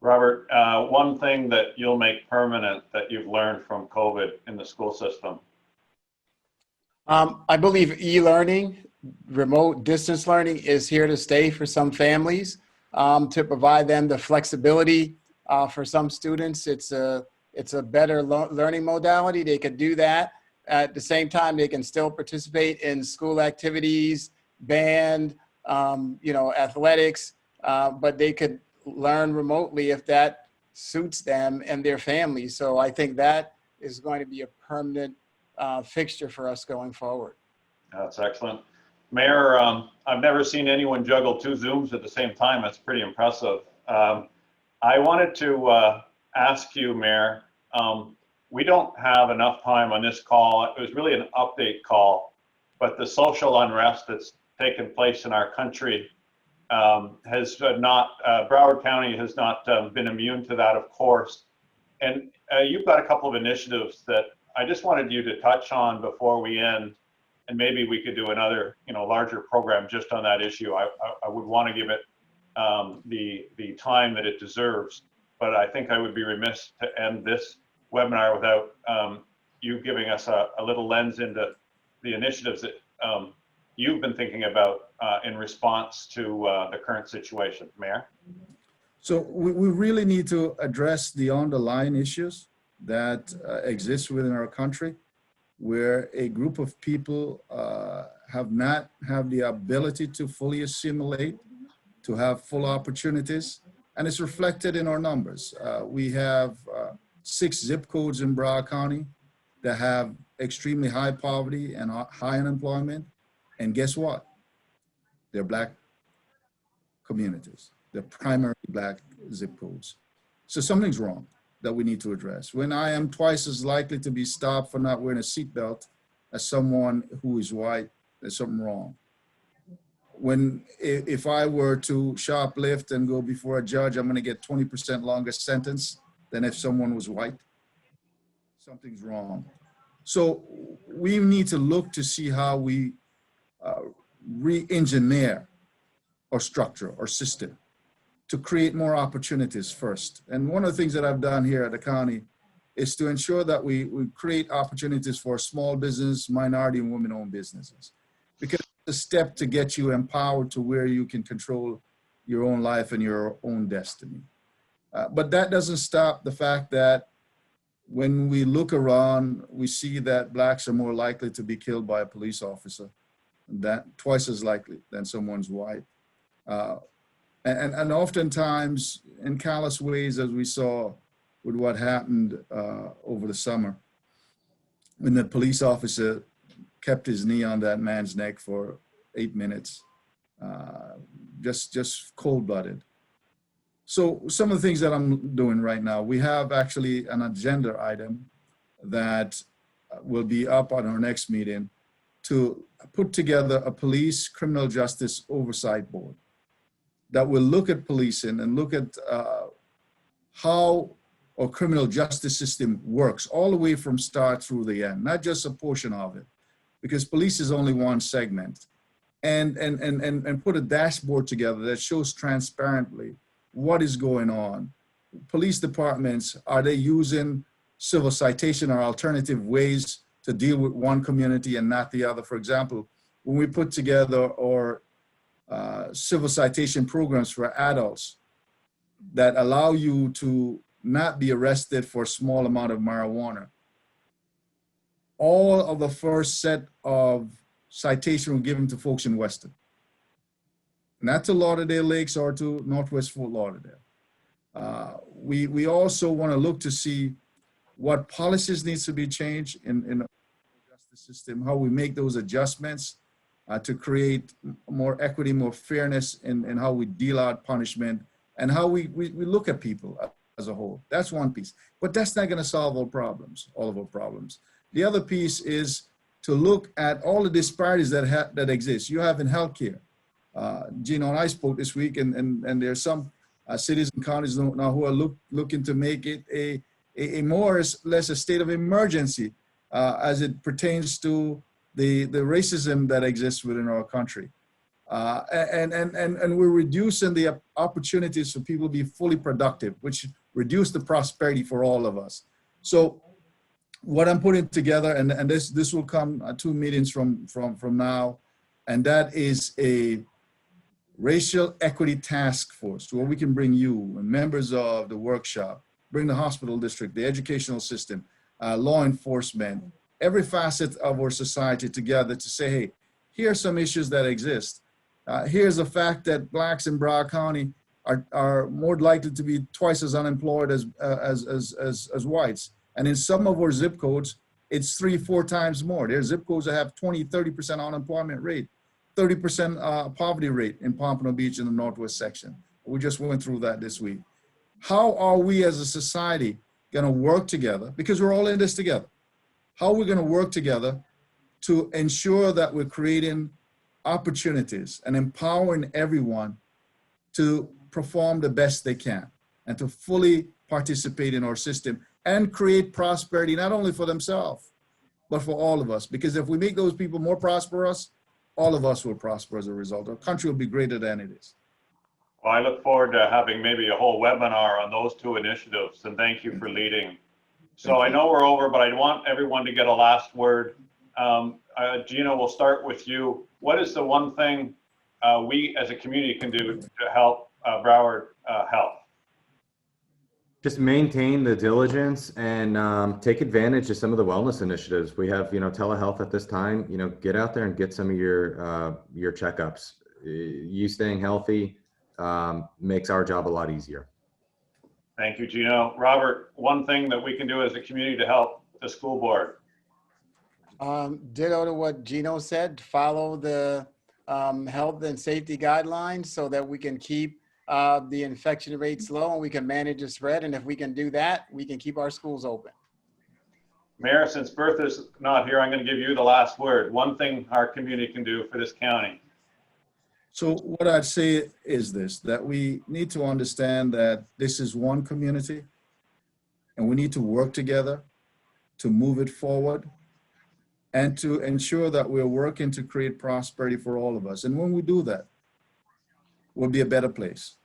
S1: Robert, one thing that you'll make permanent that you've learned from COVID in the school system?
S4: I believe e-learning, remote distance learning is here to stay for some families, to provide them the flexibility. For some students, it's a better learning modality. They could do that. At the same time, they can still participate in school activities, band, athletics, but they could learn remotely if that suits them and their families. So I think that is going to be a permanent fixture for us going forward.
S1: That's excellent. Mayor, I've never seen anyone juggle two Zooms at the same time. That's pretty impressive. I wanted to ask you, Mayor, we don't have enough time on this call. It was really an update call, but the social unrest that's taken place in our country has not, Broward County has not been immune to that, of course. And you've got a couple of initiatives that I just wanted you to touch on before we end, and maybe we could do another, larger program just on that issue. I would want to give it the time that it deserves, but I think I would be remiss to end this webinar without you giving us a little lens into the initiatives that you've been thinking about in response to the current situation. Mayor?
S3: So we really need to address the underlying issues that exist within our country, where a group of people have not have the ability to fully assimilate, to have full opportunities, and it's reflected in our numbers. We have 6 zip codes in Broward County that have extremely high poverty and high unemployment, and guess what? They're Black communities. They're primarily Black zip codes. So something's wrong that we need to address. When I am twice as likely to be stopped for not wearing a seatbelt as someone who is white, there's something wrong. If I were to shoplift and go before a judge, I'm going to get 20% longer sentence than if someone was white. Something's wrong. So we need to look to see how we re-engineer our structure, our system, to create more opportunities first. And one of the things that I've done here at the county is to ensure that we create opportunities for small business, minority and women-owned businesses. Because it's a step to get you empowered to where you can control your own life and your own destiny. But that doesn't stop the fact that when we look around, we see that blacks are more likely to be killed by a police officer, that twice as likely than someone's white. And oftentimes in callous ways, as we saw with what happened over the summer, when the police officer kept his knee on that man's neck for 8 minutes, just cold-blooded. So some of the things that I'm doing right now, we have actually an agenda item that will be up on our next meeting to put together a police criminal justice oversight board that will look at policing and look at how our criminal justice system works all the way from start through the end, not just a portion of it, because police is only one segment, and put a dashboard together that shows transparently what is going on. Police departments, are they using civil citation or alternative ways to deal with one community and not the other? For example, when we put together our civil citation programs for adults that allow you to not be arrested for a small amount of marijuana, all of the first set of citation were given to folks in Weston, not to Lauderdale Lakes or to Northwest Fort Lauderdale. We also want to look to see what policies needs to be changed in the justice system, how we make those adjustments to create more equity, more fairness in how we deal out punishment and how we look at people as a whole. That's one piece, but that's not going to solve all problems, all of our problems. The other piece is to look at all the disparities that exist. You have in healthcare. Gino and I spoke this week, and there's some cities and counties now who are looking to make it a more or less a state of emergency as it pertains to the racism that exists within our country. And we're reducing the opportunities for people to be fully productive, which reduce the prosperity for all of us. So what I'm putting together, and this will come 2 meetings from now, and that is a racial equity task force where we can bring you and members of the workshop, bring the hospital district, the educational system, law enforcement, every facet of our society together to say, hey, here are some issues that exist. Here's the fact that blacks in Broward County are more likely to be twice as unemployed as whites. And in some of our zip codes, it's 3-4 times more. There's zip codes that have 20-30% unemployment rate, 30% poverty rate in Pompano Beach in the Northwest section. We just went through that this week. How are we as a society going to work together? Because we're all in this together. How are we going to work together to ensure that we're creating opportunities and empowering everyone to perform the best they can and to fully participate in our system and create prosperity, not only for themselves, but for all of us? Because if we make those people more prosperous, all of us will prosper as a result. Our country will be greater than it is.
S1: Well, I look forward to having maybe a whole webinar on those two initiatives, and thank you for leading. So I know we're over, but I want everyone to get a last word. Gina, we'll start with you. What is the one thing we as a community can do to help Broward Health?
S5: Just maintain the diligence and take advantage of some of the wellness initiatives. We have, telehealth at this time. Get out there and get some of your checkups. You staying healthy makes our job a lot easier.
S1: Thank you, Gino. Robert, one thing that we can do as a community to help the school board.
S4: Ditto to what Gino said. Follow the health and safety guidelines so that we can keep the infection rates low and we can manage the spread. And if we can do that, we can keep our schools open.
S1: Mayor, since Bertha's not here, I'm going to give you the last word. One thing our community can do for this county.
S3: So what I'd say is this, that we need to understand that this is one community and we need to work together to move it forward and to ensure that we're working to create prosperity for all of us. And when we do that, we'll be a better place.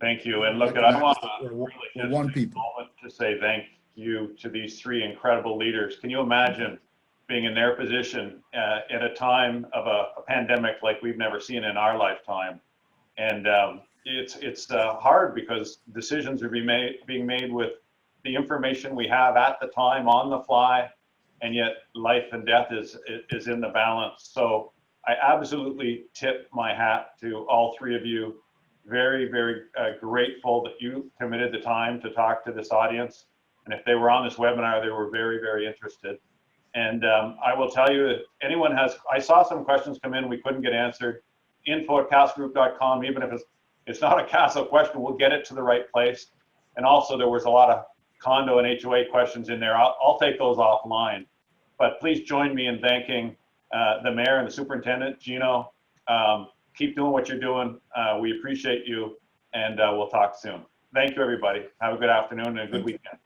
S1: Thank you. And look, I want to
S3: We're
S1: really
S3: we're
S1: just
S3: one
S1: take a
S3: people.
S1: moment to say thank you to these three incredible leaders. Can you imagine being in their position at a time of a pandemic like we've never seen in our lifetime? And it's hard because decisions are being made with the information we have at the time on the fly, and yet life and death is in the balance. So I absolutely tip my hat to all three of you. Very, very grateful that you committed the time to talk to this audience. And if they were on this webinar, they were very, very interested. And I will tell you, if anyone has, I saw some questions come in we couldn't get answered. info@castlegroup.com, even if it's not a CASO question, we'll get it to the right place. And also there was a lot of condo and HOA questions in there. I'll take those offline. But please join me in thanking the mayor and the superintendent, Gino. Keep doing what you're doing. We appreciate you, and we'll talk soon. Thank you, everybody. Have a good afternoon and a good weekend.